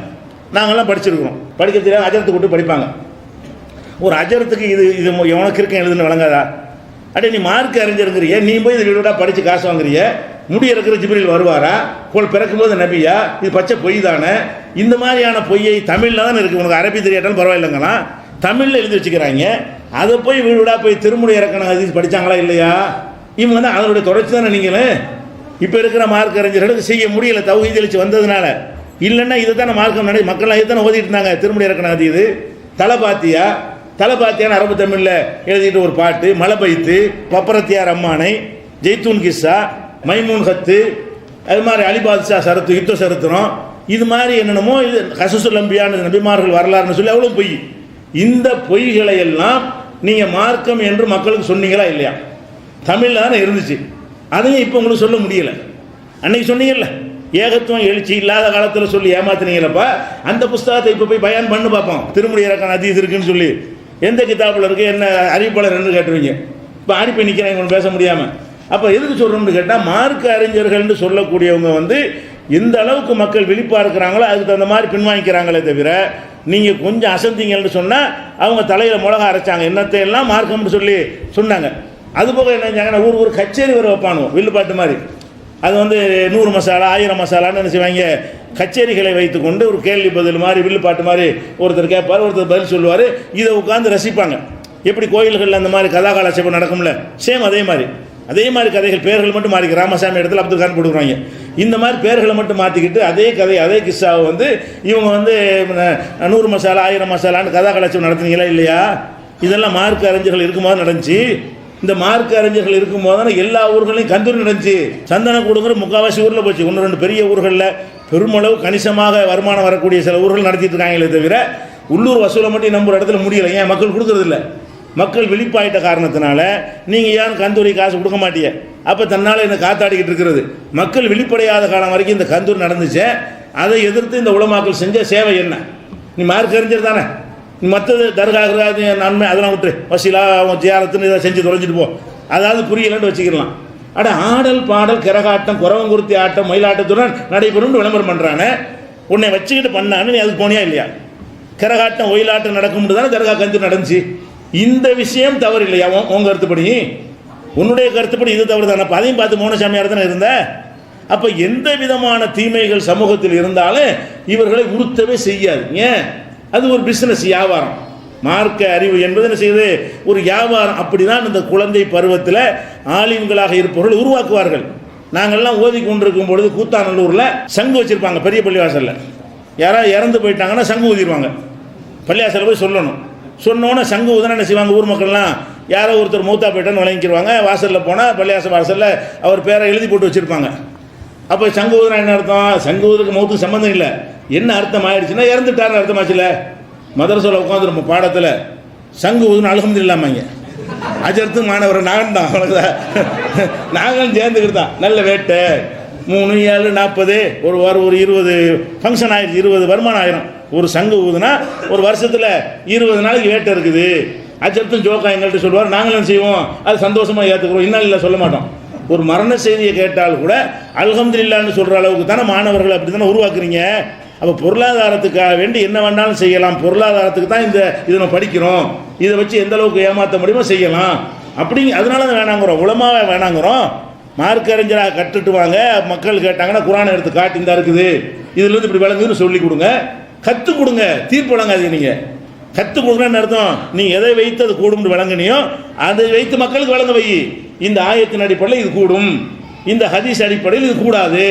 நாங்கள்லாம் படிச்சிருக்கிறோம். படிக்க தெரியாது, அஜரத்து கூட்டு படிப்பாங்க. ஒரு அஜரத்துக்கு இது உனக்கு இருக்க எழுதுன்னு வழங்காதா? அடே நீ மார்க் அறிஞருங்கிறிய, நீ போய் இது வீடா படித்து காசு வாங்குறிய, முடி இறக்குற ஜிப்ரீல் வருவாரா? பிறக்கும்போது நபியா? இது பச்சை பொய் தானே. இந்த மாதிரியான பொய்யை தமிழில் தான் இருக்குது. உனக்கு அரபி தெரியாட்டாலும் பரவாயில்லைங்களாம், தமிழில் எழுதி வச்சுக்கிறாங்க. அதை போய் வீடா போய் திருமுடி இறக்கணும் ஹதீஸ் படித்தாங்களா இல்லையா? இவங்க தான் அதனுடைய தொடர்ச்சி தானே. நீங்களே இப்போ இருக்கிற மார்க் அறிஞர்களுக்கு செய்ய முடியலை, தௌஹீத் எழுச்சி வந்ததுனால. இல்லைன்னா இதை தானே மார்க்கம் மக்கள் இதை தானே ஓதிட்டு இருந்தாங்க. திருமுடி இறக்கணும் ஹதீஸ், தலைபாத்தியான அரபு தமிழில் எழுதிட்டு ஒரு பாட்டு, மலை பைத்து, பப்பரத்தியார் அம்மானை, ஜெய்தூன் கிஸ்ஸா, மைமூன் ஹத்து, அது மாதிரி அலிபாத்ஷா சரத்து, யுத்த சரித்திரம், இது மாதிரி என்னென்னமோ இது கசசுல் அம்பியான நபிமார்கள் வரலாறுன்னு சொல்லி அவ்வளோ பொய். இந்த பொய்களை எல்லாம் நீங்கள் மார்க்கம் என்று மக்களுக்கு சொன்னீங்களா இல்லையா? தமிழில் தானே இருந்துச்சு. அதையும் இப்போ உங்களுக்கு சொல்ல முடியலை. அன்னைக்கு சொன்னீங்கல்ல, ஏகத்துவம் எழுச்சி இல்லாத காலத்தில் சொல்லி ஏமாத்தினீங்களப்பா. அந்த புஸ்தகத்தை இப்போ போய் பயான் பண்ணு பார்ப்போம். திருமுடி இறக்கான ஹதீஸ் இருக்குன்னு சொல்லி எந்த கிதாபில் இருக்குது, என்ன அறிவிப்பாளர் என்று கேட்டுருவீங்க. இப்போ ஆடி போய் நிற்கிறேன் பேச முடியாமல். அப்போ எதுக்கு சொல்கிறோம்னு கேட்டால், மார்க்க அறிஞர்கள்னு சொல்லக்கூடியவங்க எந்த அளவுக்கு மக்கள் விழிப்பாக இருக்கிறாங்களோ அதுக்கு தகுந்த மாதிரி பின்வாங்கிக்கிறாங்களே தவிர, நீங்கள் கொஞ்சம் அசந்திங்கன்னு சொன்னால் அவங்க தலையில் மிளகா அரைச்சாங்க, என்னத்தை எல்லாம் மார்க்கம்னு சொல்லி சொன்னாங்க. அதுபோக என்ன செஞ்சாங்கன்னா, ஒரு கச்சேரி வர வைப்பானுவோம், வில்லுப்பாட்டு மாதிரி. அது 100 மசாலா 1000 மசாலான்னு என்ன செய்வாங்க, கச்சேரிகளை வைத்துக்கொண்டு ஒரு கேள்வி பதில் மாதிரி வில்லுப்பாட்டு மாதிரி ஒருத்தர் கேட்பார், ஒருத்தர் பதில் சொல்லுவார். இதை உட்காந்து ரசிப்பாங்க. எப்படி கோயில்களில் அந்த மாதிரி கதாகாலட்சேபம் நடக்கும்ல, சேம் அதே மாதிரி கதைகள் பேர்கள் மட்டும் மாறி, ராமசாமி இடத்துல அப்துல் கான் போட்டுக்கிறாங்க. இந்த மாதிரி பேர்களை மட்டும் மாற்றிக்கிட்டு அதே கதை அதே கிஸ்ஸாவை இவங்க 100 மசாலா 1000 மசாலான்னு கதாகாலட்சேபம் நடத்துனீங்களா இல்லையா? இதெல்லாம் மார்க்க அறிஞர்கள் இருக்கும்போது நடந்துச்சு. இந்த மார்க்க அறிஞர்கள் இருக்கும்போது தானே எல்லா ஊர்களையும் கந்தூரி நடந்துச்சு. சந்தன கூடுங்கிற முக்கால்வாசி ஊரில் போச்சு. 1-2 பெரிய ஊர்களில் பெருமளவு கணிசமாக வருமானம் வரக்கூடிய சில ஊர்கள் நடத்திட்டு இருக்காங்களே தவிர, உள்ளூர் வசூலை மட்டும் நம்புற இடத்துல முடியலை. ஏன் மக்கள் கொடுக்கறதில்ல? மக்கள் விழிப்பாயிட்ட காரணத்தினால நீங்கள் ஏன் கந்தூரி காசு கொடுக்க மாட்டீங்க? அப்போ தன்னால் என்ன காத்தாடிக்கிட்டு இருக்கிறது. மக்கள் விழிப்படையாத காலம் வரைக்கும் இந்த கந்தூரி நடந்துச்சு. அதை எதிர்த்து இந்த உலமாக்கள் செஞ்ச சேவை என்ன? நீ மார்க் அறிஞர் தானே, நீ மற்றது தர்காகிறது நன்மை அதெல்லாம் விட்டு வசீலா ஜியாரத்துன்னு இதை செஞ்சு தொலைஞ்சிட்டு போ, அதாவது புரியலன்னு வச்சுக்கலாம். அட ஆடல் பாடல் கரகாட்டம் குறவங்குருத்தி ஆட்டம் மயிலாட்டத்துடன் நடைபெறும் விளம்பரம் பண்ணுறானே, உன்னை வச்சுக்கிட்டு பண்ணான்னு நீ அதுக்கு போனியா இல்லையா? கரகாட்டம் ஒயிலாட்டம் நடக்கும்னு தானே தர்கா கந்து நடந்துச்சு. இந்த விஷயம் தவறு இல்லையா? உங்கள் கருத்துப்படி, உன்னுடைய கருத்துப்படி இது தவறு தானே. அப்போ அதையும் பார்த்து மௌனசாமியார் தானே இருந்த. அப்போ எந்த விதமான தீமைகள் சமூகத்தில் இருந்தாலும் இவர்களை உறுத்தவே செய்யாது. ஏன்? அது ஒரு பிஸ்னஸ், வியாபாரம். மார்க்க அறிவு என்பது என்ன செய்யுது? ஒரு வியாபாரம். அப்படிதான் இந்த குழந்தை பருவத்தில் ஆலிம்களாக இருப்பவர்கள் உருவாக்குவார்கள். நாங்கள்லாம் ஓதி கொண்டிருக்கும் பொழுது கூத்தாநல்லூரில் சங்கு வச்சுருப்பாங்க பெரிய பள்ளிவாசலில். யாராவது இறந்து போயிட்டாங்கன்னா சங்கு ஊதிடுவாங்க. பள்ளிவாசலில் போய் சொல்லணும். சொன்னோன்னே சங்கு ஊதுனா என்ன செய்வாங்க? ஊர் மக்கள்லாம் யாரோ ஒருத்தர் மூத்தா போயிட்டான்னு விளங்கிடுவாங்க. வாசலில் போனால் பள்ளிவாசலில் அவர் பேரை எழுதி போட்டு வச்சுருப்பாங்க. அப்போ சங்கு ஊதுனா என்ன அர்த்தம்? சங்கு ஊதுக்கு மௌத்துக்கு சம்மந்தம் இல்லை. என்ன அர்த்தம் ஆயிடுச்சுன்னா இறந்துட்டார்னு அர்த்தமாச்சுல. மதரசாவில் உட்காந்துருப்போம் பாடத்தில் சங்கு ஊதுன்னு அல்ஹம்துலில்லாஹ்மாங்க. அஜர்த்து மாணவர் நாங்கள் தான், நாங்களும் சேர்ந்துக்கிட்டு தான். நல்ல வேட்டை 3, 7, 40 ஒரு 20 ஃபங்க்ஷன் ஆயிடுச்சு, 20 வருமானம் ஆயிரும். ஒரு சங்கு ஊதுனா ஒரு வருஷத்தில் 20 நாளைக்கு வேட்டை இருக்குது. அஜர்த்தும் ஜோக்கா எங்கள்கிட்ட சொல்லுவார், நாங்களும் செய்வோம், அது சந்தோஷமாக ஏற்றுக்கிறோம். இன்னும் இல்லை சொல்ல மாட்டோம். ஒரு மரண செய்தியை கேட்டால் கூட அல்ஹம்துலில்லாஹ்னு சொல்கிற அளவுக்கு தானே மாணவர்கள் அப்படி தானே உருவாக்குறீங்க. அப்போ பொருளாதாரத்துக்காக வேண்டி என்ன வேண்டாலும் செய்யலாம். பொருளாதாரத்துக்கு தான் இதை நம்ம படிக்கிறோம், இதை வச்சு எந்த அளவுக்கு ஏமாற்ற முடியுமோ செய்யலாம். அதனால தான் வேணாங்கிறோம், உலமாவே வேணாங்கிறோம். மார்க் அறிஞராக கற்றுட்டு வாங்க. மக்கள் கேட்டாங்கன்னா குரானை எடுத்து காட்டி இந்த இருக்குது, இதுலேருந்து இப்படி விளங்குதுன்னு சொல்லி கொடுங்க, கற்றுக் கொடுங்க. தீர்ப்பு வழங்காதீங்க. நீங்கள் கற்றுக் கொடுங்கன்னு அர்த்தம், நீ எதை வைத்து அது கூடும் விளங்குனியோ அதை வைத்து மக்களுக்கு வழங்க வை. இந்த ஆயத்தின் அடிப்படையில் இது கூடும், இந்த ஹதீஸ் அடிப்படையில் இது கூடாது,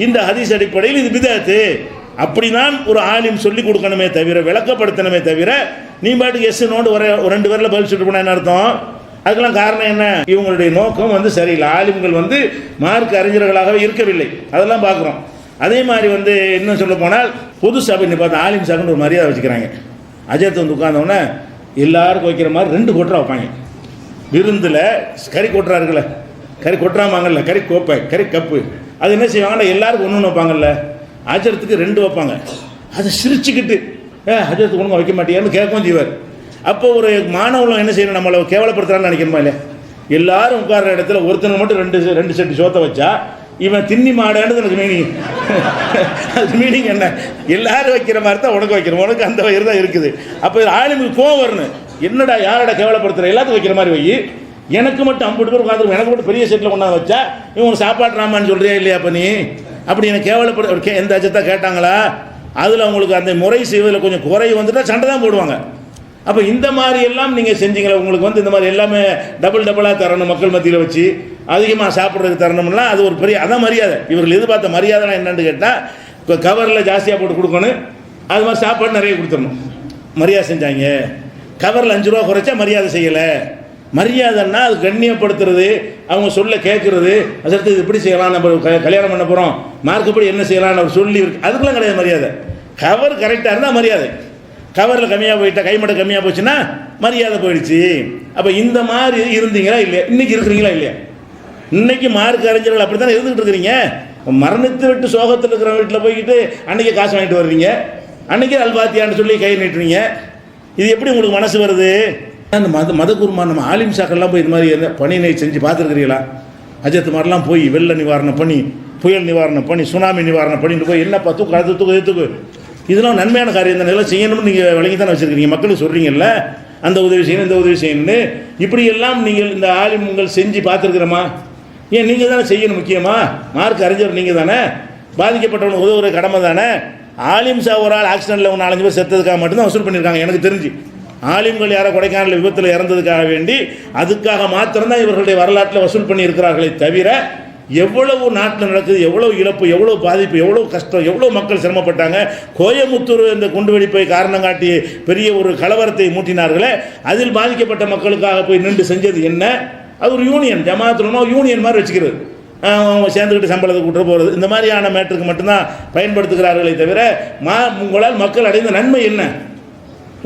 இந்த ஹதீஸ் அடிப்படையில் இது பிதஅத்து. அப்படிதான் ஒரு ஆலிம் சொல்லி கொடுக்கணுமே தவிர, விளக்கப்படுத்தணுமே தவிர, நீ பாட்டுக்கு எஸ் நோண்டு ஒரு 2 பேரில் பதில் சொல்லிட்டு போனா என்ன அர்த்தம்? அதுக்கெல்லாம் காரணம் என்ன? இவங்களுடைய நோக்கம் சரியில்லை. ஆலிம்கள் மார்க்க அறிஞர்களாகவே இருக்கவில்லை. அதெல்லாம் பார்க்குறோம். அதே மாதிரி இன்னும் சொல்ல போனால் பொது சபை பார்த்து ஆலிம் சாக்குன்னு ஒரு மரியாதை வச்சுக்கிறாங்க. அஜயத்தை உட்கார்ந்தோன்னே எல்லாருக்கும் வைக்கிற மாதிரி 2 கொட்டரா வைப்பாங்க. விருந்தில் கறி கொட்டுறாருங்கள, கறி கொட்டுறாமாங்கல்ல, கறி கோப்பை, கறி கப்பு, அது என்ன செய்வாங்கன்னா எல்லாருக்கும் ஒன்று வைப்பாங்கல்ல. அஜரத்துக்கு 2 வைப்பாங்க. அதை சிரிச்சுக்கிட்டு அஜரத்துக்கு ஒன்று வைக்க மாட்டேன்னு கேட்கவும் செய்வார். அப்போ ஒரு மாணவர்களும் என்ன செய்யணும்? நம்மளை கேவலப்படுத்துறான்னு நினைக்கணுமா இல்லை? எல்லாரும் உட்கார்ற இடத்துல ஒருத்தனுக்கு மட்டும் 2 செட்டு சோத்தை வச்சா இவன் தின்னி மாடானது எனக்கு மீனிங். அது மீனிங் என்ன? எல்லாரும் வைக்கிற மாதிரி தான் உனக்கு வைக்கணும், உனக்கு அந்த வயிறு தான் இருக்குது. அப்போ ஆளுங்களுக்கு கோவம் வரணும். என்னடா யாரோட கேவலப்படுத்துகிற? எல்லாத்துக்கும் வைக்கிற மாதிரி வை, எனக்கு மட்டும் 50 பேர் உட்காந்து எனக்கு மட்டும் பெரிய செட்டில் கொண்டாந்து வச்சா இவன் சாப்பாடுறாமான்னு சொல்கிறியா இல்லையா? அப்போ நீ அப்படி எனக்கு கேவலப்பட எந்த அஜத்தை கேட்டாங்களா? அதில் அவங்களுக்கு அந்த முறை செய்வதில் கொஞ்சம் குறை வந்துட்டால் சண்டை தான் போடுவாங்க. அப்போ இந்த மாதிரி எல்லாம் நீங்கள் செஞ்சீங்களா? உங்களுக்கு இந்த மாதிரி எல்லாமே டபுளாக தரணும், மக்கள் மத்தியில் வச்சு அதிகமாக சாப்பிட்றதுக்கு தரணும்லாம், அது ஒரு பெரிய அதான் மரியாதை. இவர்கள் எதிர்பார்த்த மரியாதைலாம் என்னென்னு கேட்டால், இப்போ கவரில் ஜாஸ்தியாக போட்டு கொடுக்கணும், அது மாதிரி சாப்பாடு நிறைய கொடுத்துடணும். மரியாதை செஞ்சாங்க. கவரில் 5 ரூபா குறைச்சா மரியாதை செய்யலை. மரியாதைன்னா அது கண்ணியப்படுத்துறது, அவங்க சொல்ல கேட்குறது, அதற்கு இது இப்படி செய்யலாம், நம்ம கல்யாணம் பண்ண போகிறோம், மார்க்கப்படி என்ன செய்யலாம்னு அவர் சொல்லி இருக்கு, அதுக்கெல்லாம் கிடையாது மரியாதை. கவர் கரெக்டாக இருந்தால் மரியாதை. கவரில் கம்மியாக போயிட்டா, கைமட்டை கம்மியாக போச்சுன்னா மரியாதை போயிடுச்சு. அப்போ இந்த மாதிரி இருந்தீங்களா இல்லையா? இன்றைக்கி இருக்கிறீங்களா இல்லையா? இன்றைக்கி மார்க் அறிஞர்கள் அப்படி தானே இருந்துகிட்டு இருக்கிறீங்க. மரணித்து விட்டு சோகத்தில் இருக்கிற வீட்டில் போய்கிட்டு அன்றைக்கி காசு வாங்கிட்டு வர்றீங்க, அன்றைக்கி அல்பாத்தியான்னு சொல்லி கை நீட்டுறீங்க. இது எப்படி உங்களுக்கு மனசு வருது? அந்த மதகுருமான் நம்ம ஆலிம் சாக்கெல்லாம் போய் இது மாதிரி எந்த பணியை செஞ்சு பார்த்துருக்கிறீங்களா? அஜத் மாதிரிலாம் போய் வெள்ள நிவாரண பணி, புயல் நிவாரண பணி, சுனாமி நிவாரண பண்ணிட்டு போய் என்னப்பா தூக்கு அது தூக்கு எதுக்கு, இதெல்லாம் நன்மையான காரியம் தானே, எல்லாம் செய்யணும்னு நீங்கள் விளங்கி தானே வச்சுருக்கீங்க. மக்களுக்கு சொல்கிறீங்கல்ல அந்த உதவி செய்யணும் இந்த உதவி செய்யணும்னு. இப்படியெல்லாம் நீங்கள் இந்த ஆலிம்கள் செஞ்சு பார்த்துருக்குறோமா? ஏன் நீங்கள் தானே செய்யணும்? முக்கியமாக மார்க் அறிஞர் நீங்கள் தானே, பாதிக்கப்பட்டவனுக்கு உதவுற கடமை தானே. ஆலிம் சா ஒரு ஆள் ஆக்சிடென்ட்டில் 4-5 பேர் செத்ததுக்காக மட்டும்தான் வசூல் பண்ணியிருக்காங்க எனக்கு தெரிஞ்சு. ஆலிம்கள் யாரோ கொடைக்கானல் விபத்தில் இறந்ததுக்காக வேண்டி அதுக்காக மாத்திரம்தான் இவர்களுடைய வரலாற்றில் வசூல் பண்ணி இருக்கிறார்களே தவிர, எவ்வளவு நாட்டில் நடக்குது, எவ்வளவு இழப்பு, எவ்வளவு பாதிப்பு, எவ்வளவு கஷ்டம், எவ்வளவு மக்கள் சிரமப்பட்டாங்க. கோயமுத்தூர் இந்த குண்டுவெடிப்பை காரணம் காட்டி பெரிய ஒரு கலவரத்தை மூட்டினார்களே, அதில் பாதிக்கப்பட்ட மக்களுக்காக போய் நின்று செஞ்சது என்ன? அது ஒரு யூனியன், ஜமாத்துலனோ யூனியன் மாதிரி வச்சுக்கிறது, அவங்க சேர்ந்துக்கிட்டு சம்பளத்தை கூட்ட போகிறது, இந்த மாதிரியான மேட்டருக்கு மட்டும்தான் பயன்படுத்துகிறார்களே தவிர, உங்களால் மக்கள் அடைந்த நன்மை என்ன?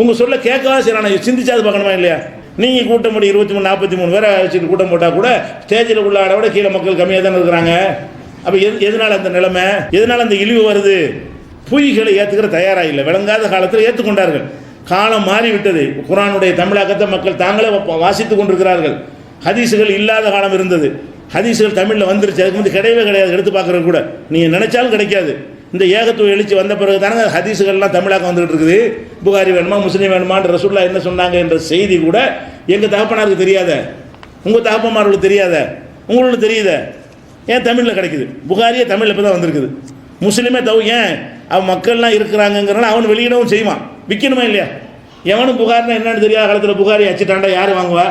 உங்கள் சொல்ல கேட்கவா செய்யறான, சிந்திச்சாது பார்க்கணுமா இல்லையா? நீங்கள் கூட்டம் முடி 23-43 பேரை வச்சுட்டு கூட்டம் போட்டால் கூட ஸ்டேஜில் உள்ள ஆட விட கீழே மக்கள் கம்மியாக தானே இருக்கிறாங்க. அப்போ எதனால் அந்த நிலைமை, எதனால் அந்த இழிவு வருது? பொய்களை ஏற்றுக்கிற தயாராக இல்லை. விளங்காத காலத்தில் ஏற்றுக்கொண்டார்கள். காலம் மாறிவிட்டது. குர்ஆனுடைய தமிழாக்கத்தை மக்கள் தாங்களே வாசித்து கொண்டிருக்கிறார்கள். ஹதீஸுகள் இல்லாத காலம் இருந்தது. ஹதீஸுகள் தமிழில் வந்துருச்சு. அதுக்கு வந்து கிடையவே கிடையாது, எடுத்து பார்க்குறது கூட நீங்கள் நினைச்சாலும் கிடைக்காது. இந்த ஏகத்துவ எழுச்சி வந்த பிறகு தானே ஹதீஸுகள்லாம் தமிழாக்கம் வந்துகிட்டு இருக்குது. புகாரி வேணுமா முஸ்லீம் வேணுமான்ற ரசூலுல்லாஹ் என்ன சொன்னாங்க என்ற செய்தி கூட எங்கள் தகப்பனாருக்கு தெரியாத, உங்கள் தகப்பன்மார்களுக்கு தெரியாத, உங்களுக்கு தெரியுத. ஏன் தமிழில் கிடைக்குது? புகாரியே தமிழில் இப்போ தான் வந்திருக்குது. முஸ்லீமே ஏன் அவன் மக்கள்லாம் இருக்கிறாங்கங்கிறனால அவன் வெளியிடவும் செய்வான். விற்கணுமா இல்லையா? எவனும் புகார்னா என்னன்னு தெரியாத காலத்தில் புகாரி அச்சுட்டாண்டா யார் வாங்குவா?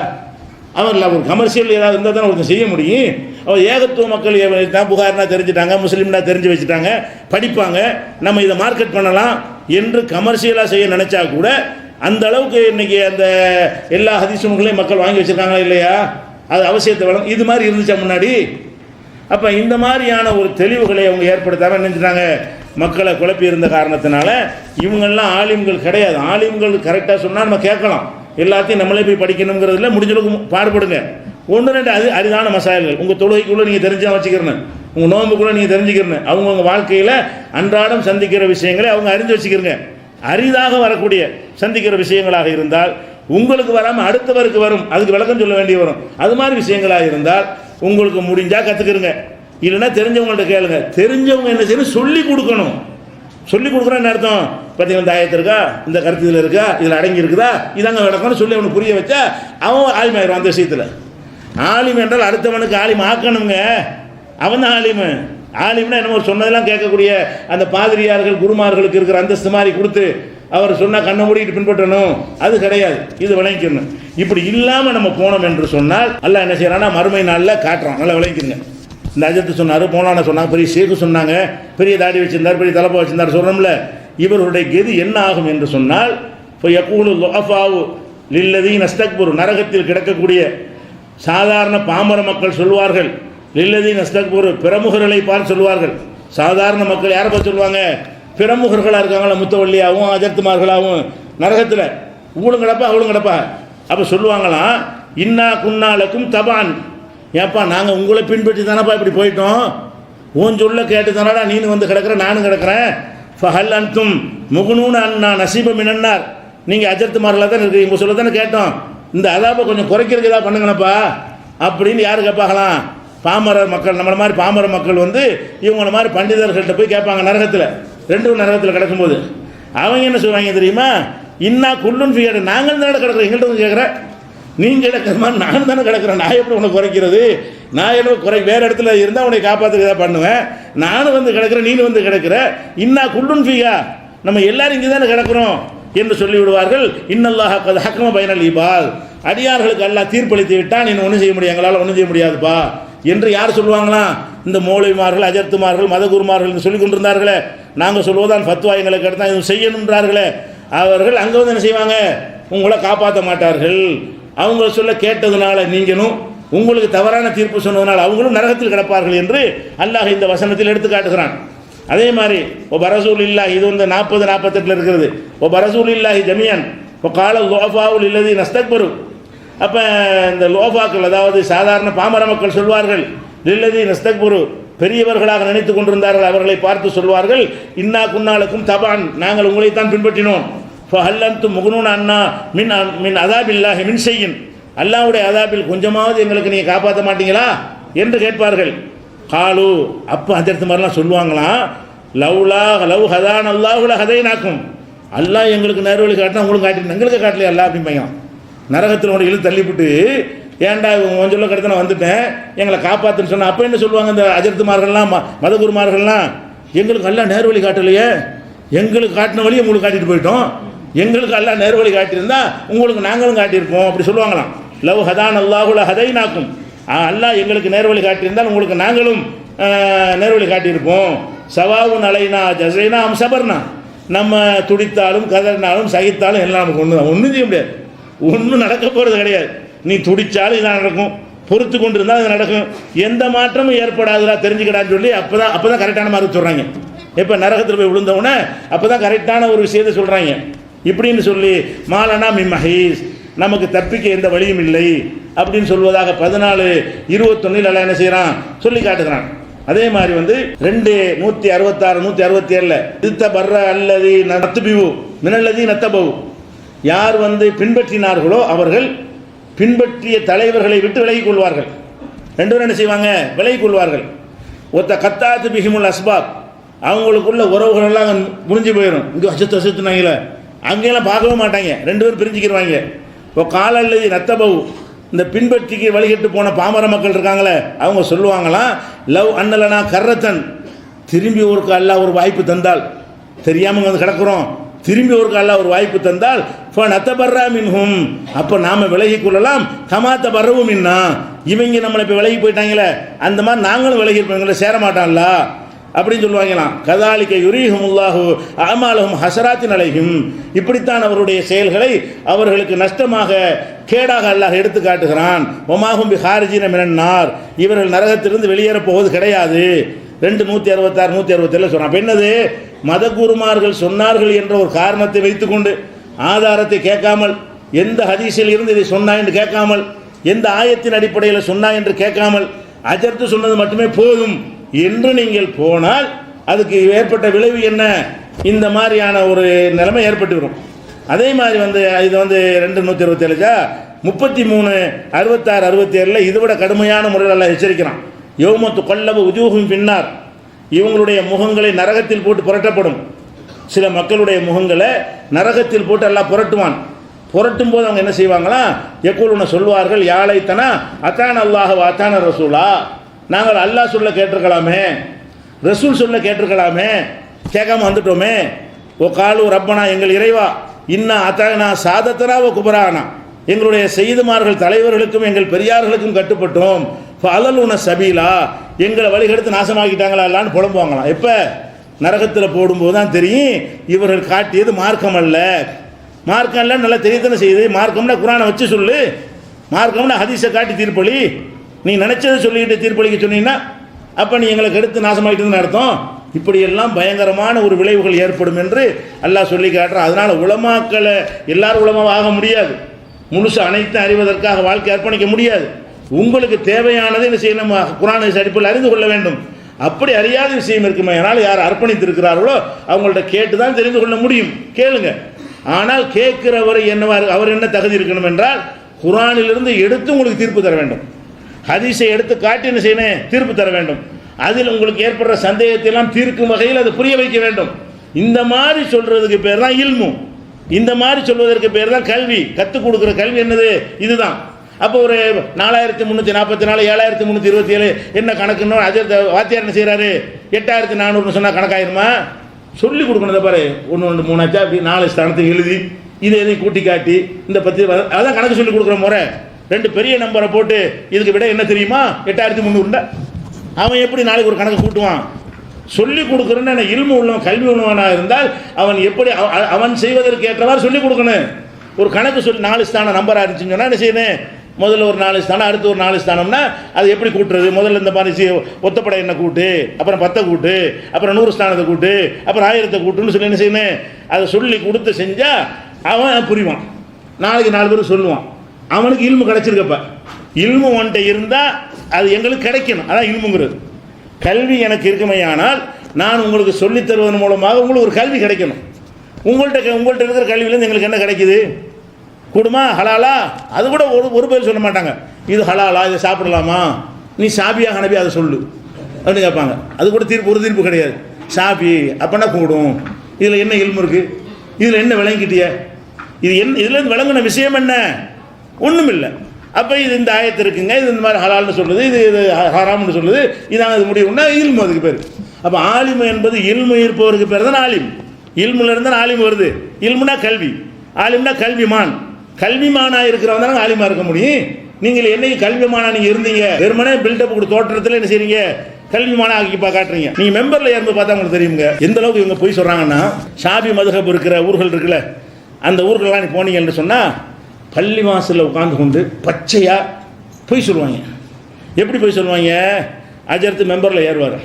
அவன் இல்லை, ஒரு கமர்ஷியல் ஏதாவது இருந்தால் தான் ஒருத்தர் செய்ய முடியும். அவன் ஏகத்துவ மக்கள் தான் புகார்னா தெரிஞ்சுட்டாங்க, முஸ்லீம்னா தெரிஞ்சு வச்சுட்டாங்க, படிப்பாங்க, நம்ம இதை மார்க்கெட் பண்ணலாம் என்று கமர்ஷியலாக செய்ய நினச்சா கூட அந்த அளவுக்கு இன்றைக்கி அந்த எல்லா ஹதீஸுகளையும் மக்கள் வாங்கி வச்சுருக்காங்களா இல்லையா? அது அவசியத்தை வளம் இது மாதிரி இருந்துச்சா முன்னாடி? அப்போ இந்த மாதிரியான ஒரு தெளிவுகளை அவங்க ஏற்படுத்தாமல் நினைச்சிட்டாங்க. மக்களை குழப்பி இருந்த காரணத்தினால இவங்கெல்லாம் ஆலிம்கள் கிடையாது. ஆலிம்கள் கரெக்டாக சொன்னால் நம்ம கேட்கலாம், எல்லாத்தையும் நம்மளே போய் படிக்கணுங்கிறதுல முடிஞ்சளவுக்கு பாடுபடுங்க. ஒன்று ரெண்டு அரிதான மசாயல்கள் உங்கள் தொழுகைக்குள்ளே நீங்கள் தெரிஞ்சா வச்சுக்கிறேன்னு, உங்கள் நோம்புக்குள்ளே நீங்கள் தெரிஞ்சுக்கிறேன்னு, அவங்கவுங்க வாழ்க்கையில் அன்றாடம் சந்திக்கிற விஷயங்களை அவங்க அறிஞ்சு வச்சுக்கிறங்க. அரிதாக வரக்கூடிய சந்திக்கிற விஷயங்களாக இருந்தால் உங்களுக்கு வராமல் அடுத்தவருக்கு வரும், அதுக்கு விளக்கம் சொல்ல வேண்டி வரும். அது மாதிரி விஷயங்களாக இருந்தால் உங்களுக்கு முடிஞ்சால் கற்றுக்கிறங்க, இல்லைன்னா தெரிஞ்சவங்கள்ட்ட கேளுங்க. தெரிஞ்சவங்க என்ன செய்யணும், சொல்லி கொடுக்கணும். சொல்லி கொடுக்குறேன்னு அர்த்தம், பார்த்தீங்கன்னா இந்த ஆயத்து இருக்கா, இந்த கருத்து இதில் இருக்கா, இதில் அடங்கி இருக்குதா, இதாங்க விளக்கம்னு சொல்லி அவனுக்கு புரிய வச்சா அவன் ஆலிமாயிரும். அந்த விஷயத்தில் ஆலிம் என்றால் அடுத்தவனுக்கு ஆலிம் ஆக்கணுங்க, அவன் தான் ஆலிமு. ஆலிம்னா என்னமோ சொன்னதெல்லாம் கேட்கக்கூடிய அந்த பாதிரியார்கள் குருமார்களுக்கு இருக்கிற அந்தஸ்து மாதிரி கொடுத்து அவர் சொன்னால் கண்ணை மூடிட்டு பின்பற்றணும், அது கிடையாது. இது விளங்கிக்கணும். இப்படி இல்லாமல் நம்ம போனோம் என்று சொன்னால் அல்லாஹ் என்ன செய்யறான்னா மறுமை நாளில் காட்டுறான். நல்லா விளங்கிக்கங்க. இந்த அஜத்து சொன்னார், மௌலானா சொன்னாங்க, பெரிய ஷேக்கு சொன்னாங்க, பெரிய தாடி வச்சிருந்தார், பெரிய தலைப்பா வச்சிருந்தார் சொல்கிறோம்ல, இவருடைய கெதி என்ன ஆகும் என்று சொன்னால் இப்போ யக்கூலு லுஅஃபாவு லில்லதீன இஸ்தக்பரு, நரகத்தில் கிடக்கக்கூடிய சாதாரண பாமர மக்கள் சொல்வார்கள், லில்லதீன இஸ்தக்பரு, பிரமுகர்களை பார்த்து சொல்வார்கள். சாதாரண மக்கள் யாரை பார்த்து சொல்லுவாங்க? பிரமுகர்களாக இருக்காங்களா, முத்தவள்ளியாகவும் அஜர்த்துமார்களாகவும் நரகத்தில் ஊழும் கிடப்பா அவளும் கிடப்பா. அப்போ சொல்லுவாங்களாம், இன்னா குன்னாலக்கும் தபான், ஏப்பா நாங்கள் உங்களை பின்பற்றி தானப்பா இப்படி போயிட்டோம், உன் சொல்ல கேட்டு தானடா நீனு வந்து கிடக்கிறேன் நானும் கிடக்கிறேன். ஃபஹல் அன்தும் முகுனூன் அண்ணா நசீபம் என்னன்னார், நீங்கள் அஜர்த்துமார்களாக தான் இருக்குது, இவங்க சொல்ல தானே கேட்டோம், இந்த அதாப்பை கொஞ்சம் குறைக்கிறதுக்கு ஏதாவது பண்ணுங்கண்ணப்பா அப்படின்னு யார் கேட்பாங்களாம்? பாமர மக்கள். நம்மளை மாதிரி பாமர மக்கள் வந்து இவங்கள மாதிரி பண்டிதர்கள்ட்ட போய் கேட்பாங்க நரகத்தில், ரெண்டும் நரகத்தில் கிடக்கும்போது. அவங்க என்ன சொல்லுவாங்க தெரியுமா? இன்னா குள்ளுன் ஃபியர், நாங்கள் தானே கிடக்கிறோம், எங்கள்கிட்ட வந்து கேட்குறேன், நீங்கள் கிடக்கிற மாதிரி நான் தானே கிடக்கிறேன், நான் எப்படி உனக்கு குறைக்கிறது? நான் என்ன வேறு இடத்துல இருந்தால் உன்னை காப்பாற்றுக்கு தான் பண்ணுவேன், நானும் வந்து கிடக்கிறேன் நீனு வந்து கிடக்கிற, இன்னா குள்ளுன் ஃபியா, நம்ம எல்லாரும் இங்கே தானே கிடக்கிறோம் என்று சொல்லிவிடுவார்கள். இன்னல்லாஹ் கத் ஹக்கம பைனல் இபாத், அடியார்களுக்கு அல்லாஹ் தீர்ப்பளித்து விட்டால் நீ ஒன்றும் செய்ய முடியாது, எங்களால் ஒன்றும் செய்ய முடியாதுப்பா என்று யார் சொல்லுவாங்களாம்? இந்த மௌலவிமார்கள் அஜர்த்துமார்கள் மதகுருமார்கள் சொல்லி கொண்டிருந்தார்களே, நாங்கள் சொல்வதால் ஃபத்வா எங்களுக்கு எடுத்தால் இது செய்யணுன்றார்களே, அவர்கள் அங்கே வந்து என்ன செய்வாங்க? உங்களை காப்பாற்ற மாட்டார்கள். அவங்க சொல்ல கேட்டதுனால நீங்களும், உங்களுக்கு தவறான தீர்ப்பு சொன்னதுனால அவங்களும் நரகத்தில் கிடப்பார்கள் என்று அல்லாஹ் இந்த வசனத்தில் எடுத்து காட்டுகிறான். அதே மாதிரி ஓ பரசூல் இல்லா, இது வந்து 40-48 இருக்கிறது. ஓ பரசூல் இல்லாஹி ஜமியன் ஓ கால லோஃபாவுல் இல்லதி நஸ்தக்பரு. அப்போ இந்த லோஃபாக்கள், அதாவது சாதாரண பாமர மக்கள் சொல்வார்கள், லில்லதி நஸ்தக்பரு, பெரியவர்களாக நினைத்து கொண்டிருந்தார்கள், அவர்களை பார்த்து சொல்வார்கள், இன்னா குன்னாலுக்கும் தபான், நாங்கள் உங்களைத்தான் பின்பற்றினோம். ஃபஹல்லந்து முகுனூன் அண்ணா மின் மின் அதாபில்லாஹி மின் செய்யின், அல்லாஹ்வுடைய அதாபில் கொஞ்சமாவது எங்களுக்கு நீங்கள் காப்பாற்ற மாட்டீங்களா என்று கேட்பார்கள். காலு, அப்போ அதற்கு மாதிரிலாம் சொல்லுவாங்களாம், லவ்லா லவ் ஹதான் அல்லாஹுல ஹதைனாக்கும், அல்லாஹ் எங்களுக்கு நேர்வழி காட்டினா உங்களுக்கு காட்டி எங்களுக்கு காட்டலையா அல்லா அப்படிம்பாங்க. நரகத்தில் உடைய இழுத்து தள்ளிவிட்டு, ஏன்டா உன் சொல்ல கடத்த நான் வந்துட்டேன் எங்களை காப்பாற்றுன்னு சொன்னால் அப்போ என்ன சொல்லுவாங்க இந்த அஜர்த்துமார்கள்லாம் மதகுருமார்கள்லாம்? எங்களுக்கு அல்லா நேர்வழி காட்டலையே, எங்களுக்கு காட்டின வழியை உங்களுக்கு காட்டிட்டு போயிட்டோம், எங்களுக்கு அல்லா நேர்வழி காட்டியிருந்தா உங்களுக்கு நாங்களும் காட்டியிருப்போம் அப்படி சொல்லுவாங்களாம். லவ் ஹதான் அல்லாஹுல ஹதைனாக்கும், அல்லாஹ் எங்களுக்கு நேர்வழி காட்டியிருந்தால் உங்களுக்கு நாங்களும் நேர்வழி காட்டியிருப்போம். சவாவுன் அலைனா ஜசைனா சபர்னா, நம்ம துடித்தாலும் கதறினாலும் சகித்தாலும் எல்லாம் நமக்கு ஒன்று தான், ஒன்றும் செய்ய முடியாது, ஒன்றும் நடக்க போகிறது கிடையாது. நீ துடித்தாலும் இதான் நடக்கும், பொறுத்து கொண்டு இருந்தால் அது நடக்கும், எந்த மாற்றமும் ஏற்படாதுடா தெரிஞ்சுக்கடான்னு சொல்லி அப்போ தான் கரெக்டான மாதிரி சொல்கிறாங்க. எப்போ நரகத்தில் போய் விழுந்தவுடனே அப்போ தான் கரெக்டான ஒரு விஷயத்தை சொல்கிறாங்க. இப்படின்னு சொல்லி மாலனா மி மஹீஸ், நமக்கு தப்பிக்க எந்த வழியும் இல்லை அப்படின்னு சொல்வதாக 14:21 அல்ல என்ன செய்கிறான் சொல்லி காட்டுகிறான். அதே மாதிரி வந்து 166-167 இத்த பர்ற அல்லதி நத்துபிவு மினல்லதி நத்தபவு, யார் வந்து பின்பற்றினார்களோ அவர்கள் பின்பற்றிய தலைவர்களை விட்டு விலகிக் கொள்வார்கள். ரெண்டு பேரும் என்ன செய்வாங்க? விலகிக் கொள்வார்கள். ஒத்த கத்தாத்து பிஹிமுல் அஸ்பாப், அவங்களுக்குள்ள உறவுகள் எல்லாம் முடிஞ்சு போயிடும். இங்கே அசுத்துனாங்களே அங்கெல்லாம் பார்க்கவே மாட்டாங்க, ரெண்டு பேரும் பிரிஞ்சுக்கிடுவாங்க. இப்போ கால அல்லது நத்தபவு, இந்த பின்பற்றிக்கு வழிகட்டு போன பாமர மக்கள் இருக்காங்களே அவங்க சொல்லுவாங்களாம், லவ் அண்ணலனா கர்ரத்தன், திரும்பி ஒரு அல்லா ஒரு வாய்ப்பு தந்தால், தெரியாமல் வந்து கிடக்கிறோம், திரும்பி ஒரு கால ஒரு வாய்ப்பு தந்தால் நத்தபர்ரா மின்ஹும், அப்போ நாம் விலகி கொள்ளலாம். கமாத்த பர்றவும் மின்னா, இவங்க நம்மளை இப்போ விலகி போயிட்டாங்களே அந்த மாதிரி நாங்களும் விலகி இருப்போம், சேர மாட்டான்ல அப்படின்னு சொல்லுவாங்களாம். கதாலிக்க யுரீஹுமுல்லாஹு அமாலஹும் ஹஸராத்தின் அலைஹிம், இப்படித்தான் அவருடைய செயல்களை அவர்களுக்கு நஷ்டமாக கேடாக அல்லாஹ் எடுத்து காட்டுகிறான். ஒமாஹும் பி ஹாரிஜின மினன்னார், இவர்கள் நரகத்திலிருந்து வெளியேறப் போவது கிடையாது. 2:166 167 சொன்னான். அப்போ என்னது, மத குருமார்கள் சொன்னார்கள் என்ற ஒரு காரணத்தை வைத்துக்கொண்டு ஆதாரத்தை கேட்காமல், எந்த ஹதீஸில் இருந்து இதை சொன்னா என்று கேட்காமல், எந்த ஆயத்தின் அடிப்படையில் சொன்னா என்று கேட்காமல் அஜர்த்து சொன்னது மட்டுமே போதும் என்று நீங்கள் போனால் அதுக்கு ஏற்பட்ட விளைவு என்ன, இந்த மாதிரியான ஒரு நிலைமை ஏற்பட்டு வரும். அதே மாதிரி இது 2:167 33 66 67 இதை விட கடுமையான முறையில் எல்லாம் எச்சரிக்கிறான். யௌமத்து கொல்லபு உஜூஹும் பின்னார், இவங்களுடைய முகங்களை நரகத்தில் போட்டு புரட்டப்படும். சில மக்களுடைய முகங்களை நரகத்தில் போட்டு எல்லாம் புரட்டுவான். புரட்டும் போது அவங்க என்ன செய்வாங்களா, யக்கூலுன சொல்வார்கள், யாழைத்தனா அத்தான அல்லாஹ் அத்தான ரசூலா, நாங்கள் அல்லாஹ் சொல்ல கேட்டிருக்கலாமே, ரசூல் சொல்ல கேட்டிருக்கலாமே, கேட்காம வந்துட்டோமே. ஓ காலு ரப்பனா, எங்கள் இறைவா, இன்னா அத்தானா சாதத்தனா ஓ குபரானா, எங்களுடைய செய்துமார்கள் தலைவர்களுக்கும் எங்கள் பெரியார்களுக்கும் கட்டுப்பட்டோம். அலலுன சபீலா, எங்களை வழிகெடுத்து நாசமாக்கிட்டாங்களா இல்லான்னு புலம்புவாங்களாம். எப்போ நரகத்தில் போடும்போது தான் தெரியும் இவர்கள் காட்டியது மார்க்கம் அல்ல. மார்க்கம் இல்லை நல்லா தெரியத்தானே செய்யுது. மார்க்கம்னா குரானை வச்சு சொல்லு, மார்க்கம்னா ஹதீஸை காட்டி தீர்ப்பளி. நீ நினச்சதை சொல்லிக்கிட்டு தீர்ப்பளிக்க சொன்னீங்கன்னா அப்போ நீ எங்களை கெடுத்து நாசமாக்கிட்டதுன்னு அர்த்தம். இப்படியெல்லாம் பயங்கரமான ஒரு விளைவுகள் ஏற்படும் என்று அல்லாஹ் சொல்லி காட்டுறான். அதனால் உலமாக்களை எல்லாரும் உலமாவாக ஆக முடியாது, முழுசு அனைத்தும் அறிவதற்காக வாழ்க்கை அர்ப்பணிக்க முடியாது. உங்களுக்கு தேவையானதை என்ன செய்யணும், குர்ஆன் அடிப்படையில் அறிந்து கொள்ள வேண்டும். அப்படி அறியாத விஷயம் இருக்குமே, அதனால் யார் அர்ப்பணித்திருக்கிறார்களோ அவங்கள்ட்ட கேட்டு தான் தெரிந்து கொள்ள முடியும். கேளுங்க. ஆனால் கேட்கிறவர் என்னவாறு, அவர் என்ன தகுதி இருக்கணும் என்றால் குர்ஆனிலிருந்து எடுத்து உங்களுக்கு தீர்ப்பு தர வேண்டும், ஹதீஸை எடுத்து காட்டி என்ன செய்யணும், தீர்ப்பு தர வேண்டும். அதில் உங்களுக்கு ஏற்படுற சந்தேகத்தை எல்லாம் தீர்க்கும் வகையில் அதை புரிய வைக்க வேண்டும். இந்த மாதிரி சொல்றதுக்கு பேர் தான் இல்மு, இந்த மாதிரி சொல்வதற்கு பேர் தான் கல்வி. கற்றுக் கொடுக்குற கல்வி என்னது, இதுதான். அப்போ ஒரு 4344 7327 என்ன கணக்குன்னு அஜர் வாத்தியார் என்ன செய்கிறாரு, 8400 சொன்னால் கணக்காயிருமா? சொல்லி கொடுக்கணும். பாரு 1 2 3 ஆச்சா, அப்படி 4 ஸ்தானத்தை எழுதி இதை எதையும் கூட்டி காட்டி இந்த 10 அதான் கணக்கு சொல்லி கொடுக்குற முறை. 2 பெரிய நம்பரை போட்டு இதுக்கு விட என்ன தெரியுமா 8300, அவன் எப்படி நாளைக்கு ஒரு கணக்கு கூட்டுவான்? சொல்லி கொடுக்குறேன்னு இல்மு உள்ளவன் கல்வி உள்ளவனாக இருந்தால் அவன் எப்படி அவன் செய்வதற்கு ஏற்றவாறு சொல்லிக் கொடுக்கணும். ஒரு கணக்கு சொல்லி 4 ஸ்தானம் நம்பராக இருந்துச்சுன்னு சொன்னால் என்ன செய்யணும், முதல்ல ஒரு 4 ஸ்தானம், அடுத்து ஒரு 4 ஸ்தானம்னா அது எப்படி கூட்டுறது? முதல்ல இந்த மாதிரி ஒத்தப்படை என்ன கூட்டு, அப்புறம் 10 கூட்டு, அப்புறம் 100 ஸ்தானத்தை கூட்டு, அப்புறம் 1000 கூட்டுன்னு சொல்லி என்ன செய்யணும், அதை சொல்லி கொடுத்து செஞ்சால் அவன் புரிவான். நாளைக்கு 4 பேர் சொல்லுவான், அவனுக்கு இல்மு கிடச்சிருக்கப்ப. இல்மு ஒன்றை இருந்தால் அது எங்களுக்கு கிடைக்கணும், அதான் இல்முங்கிறது. கல்வி எனக்கு இருக்குமையானால் நான் உங்களுக்கு சொல்லித் தருவதன் மூலமாக உங்களுக்கு ஒரு கல்வி கிடைக்கணும். உங்கள்கிட்ட இருக்கிற கல்வியிலேருந்து எங்களுக்கு என்ன கிடைக்குது? கூடுமா, ஹலாலா? அது கூட ஒரு பேர் சொல்ல மாட்டாங்க, இது ஹலாலா, இதை சாப்பிடலாமா, நீ ஷாபியா ஹனபி அதை சொல்லு அப்படின்னு கேட்பாங்க. அது கூட ஒரு தீர்ப்பு கிடையாது. ஷாபி அப்பனா கூடும், இதில் என்ன இல்மு இருக்குது, இதில் என்ன விளங்கிட்டிய, இது என்ன, இதுலேருந்து விளங்கின விஷயம் என்ன, ஒன்றும் இல்லை. அப்போ இது இந்த ஆயத்து இருக்குங்க, இது இந்த மாதிரி ஹலால்னு சொல்லுது, இது ஹராம்னு சொல்லுது, இதான் அது முடிவுன்னா இல்மு அதுக்கு பேர். அப்போ ஆலிமு என்பது இல்மு இருப்பவருக்கு பேர் தான் ஆலிம். இல்முல இருந்தால் ஆலிம் வருது. இல்முனா கல்வி, ஆலிம்னா கல்விமான். கல்விமானாக இருக்கிறவங்க தானே ஆலிமாக இருக்க முடியும். நீங்கள் என்னைக்கு கல்விமானா நீங்கள் இருந்தீங்க, வெறுமனே பில்டப் கொடுத்த தோற்றத்தில் என்ன செய்றீங்க, கல்விமானா ஆக்கி காட்டுறீங்க. நீங்கள் மெம்பரில் ஏற்பு பார்த்தா உங்களுக்கு தெரியுங்க எந்த அளவுக்கு இவங்க போய் சொல்கிறாங்கன்னா. ஷாபி மதுஹப் இருக்கிற ஊர்கள் இருக்குல்ல, அந்த ஊர்களெலாம் நீ போனீங்கன்னு சொன்னால் பள்ளி வாசலில் உட்காந்து கொண்டு பச்சையாக போய் சொல்லுவாங்க. எப்படி போய் சொல்லுவாங்க, அஜர்த்து மெம்பரில் ஏறுவார்.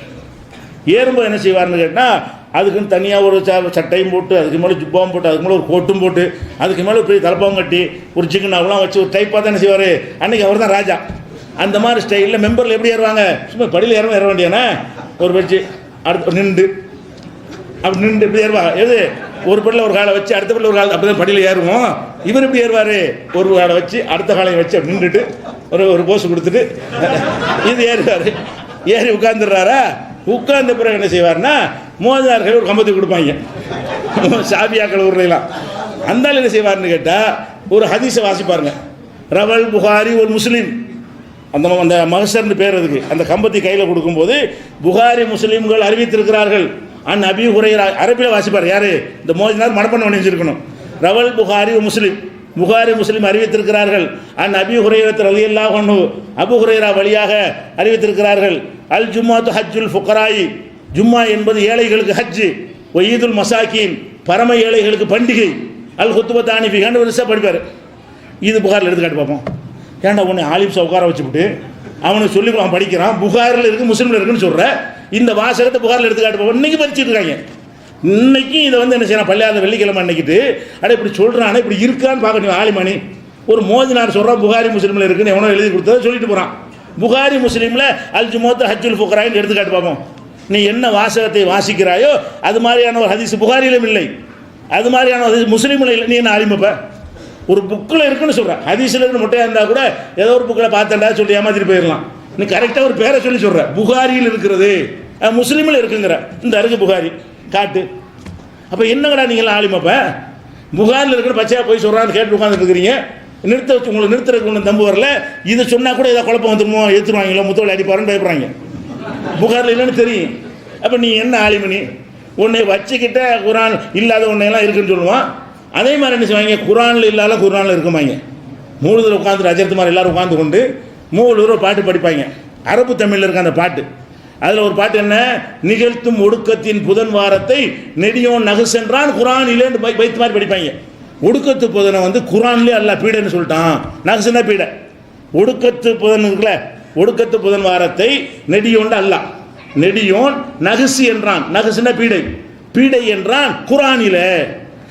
ஏறும்போது என்ன செய்வார்னு கேட்டால் அதுக்குன்னு தனியாக ஒரு சட்டையும் போட்டு, அதுக்கு மேலே ஜுப்பாவும் போட்டு, அதுக்கு மேலே ஒரு கோட்டும் போட்டு, அதுக்கு மேலே பெரிய தலப்பாவும் கட்டி ஒரு சிக்கன் அவெல்லாம் வச்சு ஒரு டைப்பாக தான் என்ன செய்வார். அன்றைக்கி அவர் தான் ராஜா. அந்த மாதிரி ஸ்டைலில் மெம்பரில் எப்படி ஏறுவாங்க, சும்மா படியில் ஏற வேண்டியானே, ஒரு வச்சு அடுத்து நின்று அப்படி நின்று இப்படி ஏறுவாங்க. எது, ஒரு படியில் ஒரு காலை வச்சு அடுத்த படியில் ஒரு காலை, அப்படி தான் படியில் ஏறுவோம். இவர் எப்படி ஏறுவார், ஒரு காலை வச்சு அடுத்த காலையை வச்சு அப்படி நின்றுட்டு ஒரு போஸ் கொடுத்துட்டு இது ஏறுவார். ஏறி உட்காந்துடுறாரா, உட்கார்ந்த பிறகு என்ன செய்வார்னா மோதார்கள் ஒரு கம்பத்தை கொடுப்பாங்க, ஷாபியாக்கள் ஊர்லாம். அந்த என்ன செய்வார்னு கேட்டால் ஒரு ஹதீஸை வாசிப்பாருங்க. ரவல் புகாரி ஒரு முஸ்லீம், அந்த மகசர்னு பேர் அதுக்கு. அந்த கம்பத்தை கையில் கொடுக்கும்போது புகாரி முஸ்லீம்கள் அறிவித்திருக்கிறார்கள், அபீ ஹுரைரா, அரபியில் வாசிப்பார் யாரு, இந்த மோதினார் மனப்பாடம் பண்ணி வச்சிருக்கணும். ரவல் புகாரி முஸ்லிம், புகாரி முஸ்லிம் அறிவித்திருக்கிறார்கள். அபீ ஹுரைரா ரலியல்லாஹு அன்ஹு, அபூ ஹுரைரா வழியாக அறிவித்திருக்கிறார்கள். அல் ஜும்மாத்து ஹஜ்ஜுல் ஃபுகராயி, ஜும்மா என்பது ஏழைகளுக்கு ஹஜ்ஜு. ஈதுல் மசாக்கீன், பரம ஏழைகளுக்கு பண்டிகை. அல் ஹுத்துபத்தானி ஃபி, கண்டு வருஷம் படிப்பார். இது புகாரில் எடுத்துக்காட்டு பார்ப்போம். ஏன்டா உன்னை ஆலிம்ஸை உட்கார வச்சுவிட்டு அவனுக்கு சொல்லி அவன் படிக்கிறான், புகாரில் இருக்குது முஸ்லீமில் இருக்குன்னு சொல்கிற, இந்த வாசகத்தை புகாரில் எடுத்துக்காட்டு பார்ப்போம். இன்றைக்கி படிச்சுட்டு இருக்காங்க. இன்னைக்கு இதை வந்து என்ன செய்யணும், பள்ளியாத வெள்ளிக்கிழமை அன்னைக்கிட்டு அட இப்படி சொல்கிறானே, இப்படி இருக்கான்னு பார்க்கணும். ஆலிமணி ஒரு மோதினார் சொல்கிறான் புகாரி முஸ்லீமில் இருக்குன்னு எவனோ எழுதி கொடுத்ததை சொல்லிட்டு போகிறான். புகாரி முஸ்லீமில் அல் ஜும்மாத்து ஹஜ்ஜுல் ஃபுகராயின்னு எடுத்துக்காட்டு பார்ப்போம். நீ என்ன வாசகத்தை வாசிக்கிறாயோ அது மாதிரியான ஒரு ஹதீஸ் புகாரிலும் இல்லை, அது மாதிரியான ஹதீஸ் முஸ்லீமில் இல்லை. நீ என்ன ஆலிமப்ப? ஒரு புக்கில் இருக்குன்னு சொல்கிறேன், ஹதீஸில் இருந்து முட்டையாக இருந்தால் கூட ஏதோ ஒரு புக்கில் பார்த்தேன்டா சொல்லி ஏமாத்திட்டு போயிடலாம். நீ கரெக்டாக ஒரு பேரை சொல்லி சொல்கிற, புகாரியில் இருக்கிறது, முஸ்லீமில் இருக்குங்கிற, இந்த அருக்கு புகாரி காட்டு. அப்போ என்னங்கடா நீங்களாம் ஆலிமப்ப? புகாரில் இருக்கிற பச்சையாக போய் சொல்கிறான்னு கேட்டு உட்காந்துட்டு இருக்கிறீங்க. நிறுத்த வச்சு உங்களுக்கு நிறுத்துறதுக்கு ஒன்று தம்பு வரல. இதை சொன்னால் கூட ஏதாவது குழப்பம் வந்துருமோ, எடுத்துருவாங்களோ, முத்தோடு அடிப்பாருன்னு பயப்படுறாங்க. புகாரில் இல்லைன்னு தெரியும். அப்போ நீ என்ன ஆலிமணி? உன்னை வச்சுக்கிட்ட குரான் இல்லாத உன்னையெல்லாம் இருக்குன்னு சொல்லுவான். அதே மாதிரி என்ன செய்வாங்க, குரானில் இல்லாத குரானில் இருக்குமாங்க. மூணுதில் உட்காந்துட்டு அஜர்த்து மாதிரி எல்லோரும் உட்காந்து கொண்டு 3 தடவை பாட்டு படிப்பாங்க. அரபு தமிழில் இருக்க அந்த பாட்டு. அதில் ஒரு பாட்டு என்ன, நிகழ்த்தும் ஒடுக்கத்தின் புதன் வாரத்தை நெடியோன் நகுசென்றான் குரானிலேன்னு வைத்து மாதிரி படிப்பாங்க. ஒடுக்கத்து புதனை வந்து குரான்லேயே அல்லாஹ் பீடைன்னு சொல்லிட்டான். நகுசுன்னா பீடை. ஒடுக்கத்து புதன் இருக்குல்ல, ஒடுக்கத்து புதன் வாரத்தை நெடியோன் அல்லாஹ், நெடியோன் நகுசு என்றான். நகுசுன்னா பீடை, பீடை என்றான் குரானில.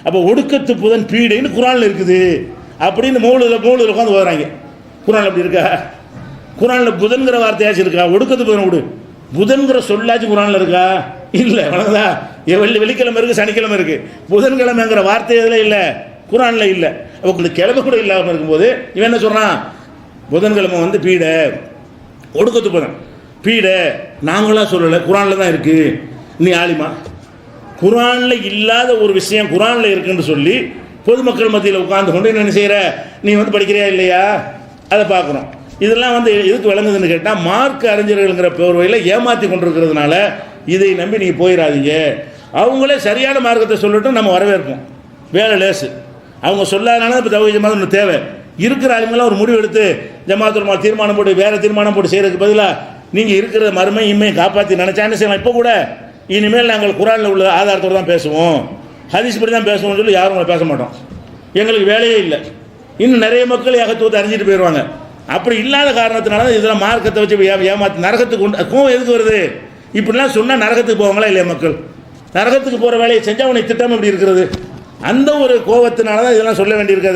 அப்போ ஒடுக்கத்து புதன் பீடைன்னு குரானில் இருக்குது அப்படின்னு மூணுல உட்காந்து போகிறாங்க. குரான் அப்படி இருக்கா? குரானில் புதன்கிற வார்த்தையாச்சும் இருக்கா? ஒடுக்கத்து புதன் விடு, புதன்கிற சொல்லாச்சும் குரானில் இருக்கா? இல்லை. வணக்கதா, வெள்ளிக்கிழமை இருக்குது, சனிக்கிழமை இருக்குது, புதன்கிழமைங்கிற வார்த்தை எதில் இல்லை, குரானில் இல்லை. அப்போ கிழமை கூட இல்லாமல் இருக்கும்போது இவன் என்ன சொல்கிறான், புதன்கிழமை வந்து பீடை, ஒடுக்கத்து புதன் பீடை நாங்களாம் சொல்லலை, குரானில் தான் இருக்குது. நீ ஆலிமா? குரானில் இல்லாத ஒரு விஷயம் குரானில் இருக்குன்னு சொல்லி பொதுமக்கள் மத்தியில் உட்கார்ந்து கொண்டு என்ன செய்கிற, நீ வந்து படிக்கிறியா இல்லையா அதை பார்க்குறோம். இதெல்லாம் வந்து எதுக்கு விளங்குதுன்னு கேட்டால், மார்க் அறிஞர்கள்ங்கிற போர்வையில் ஏமாற்றி கொண்டிருக்கிறதுனால இதை நம்பி நீங்கள் போயிடாதீங்க. அவங்களே சரியான மார்க்கத்தை சொல்லட்டும், நம்ம வரவேற்போம். வேலை லேசு, அவங்க சொல்லாதனால இப்போ தௌஹீத் ஜமாத் ஒன்று தேவை. இருக்கிற ஆளுங்களாம் ஒரு முடிவு எடுத்து ஜமாத்துல் உலமா தீர்மானம் போட்டு வேறு தீர்மானம் போட்டு செய்கிறதுக்கு பதிலாக நீங்கள் இருக்கிற மறுமை இம்மையை காப்பாற்றி நினச்சான்னு செய்யலாம். இப்போ கூட இனிமேல் நாங்கள் குரானில் உள்ள ஆதாரத்தோடு தான் பேசுவோம், ஹதீஸ் படி தான் பேசுவோம்னு சொல்லி யாரும் பேச மாட்டோம். எங்களுக்கு வேலையே இல்லை. இன்னும் நிறைய மக்கள் ஏகத்துவத்தை அறிஞ்சிட்டு போயிடுவாங்க. அப்படி இல்லாத காரணத்தினால தான் இதெல்லாம் மார்க்கத்தை வச்சு ஏமாற்றி நரகத்துக்கு கொண்டு கோவம் எதுக்கு வருது? இப்படிலாம் சொன்னால் நரகத்துக்கு போவாங்களா இல்லையா மக்கள்? நரகத்துக்கு போகிற வேலையை செஞ்சால் அவனை திட்டம் எப்படி இருக்கிறது? அந்த ஒரு கோபத்தினால தான் இதெல்லாம் சொல்ல வேண்டியிருக்கிறது.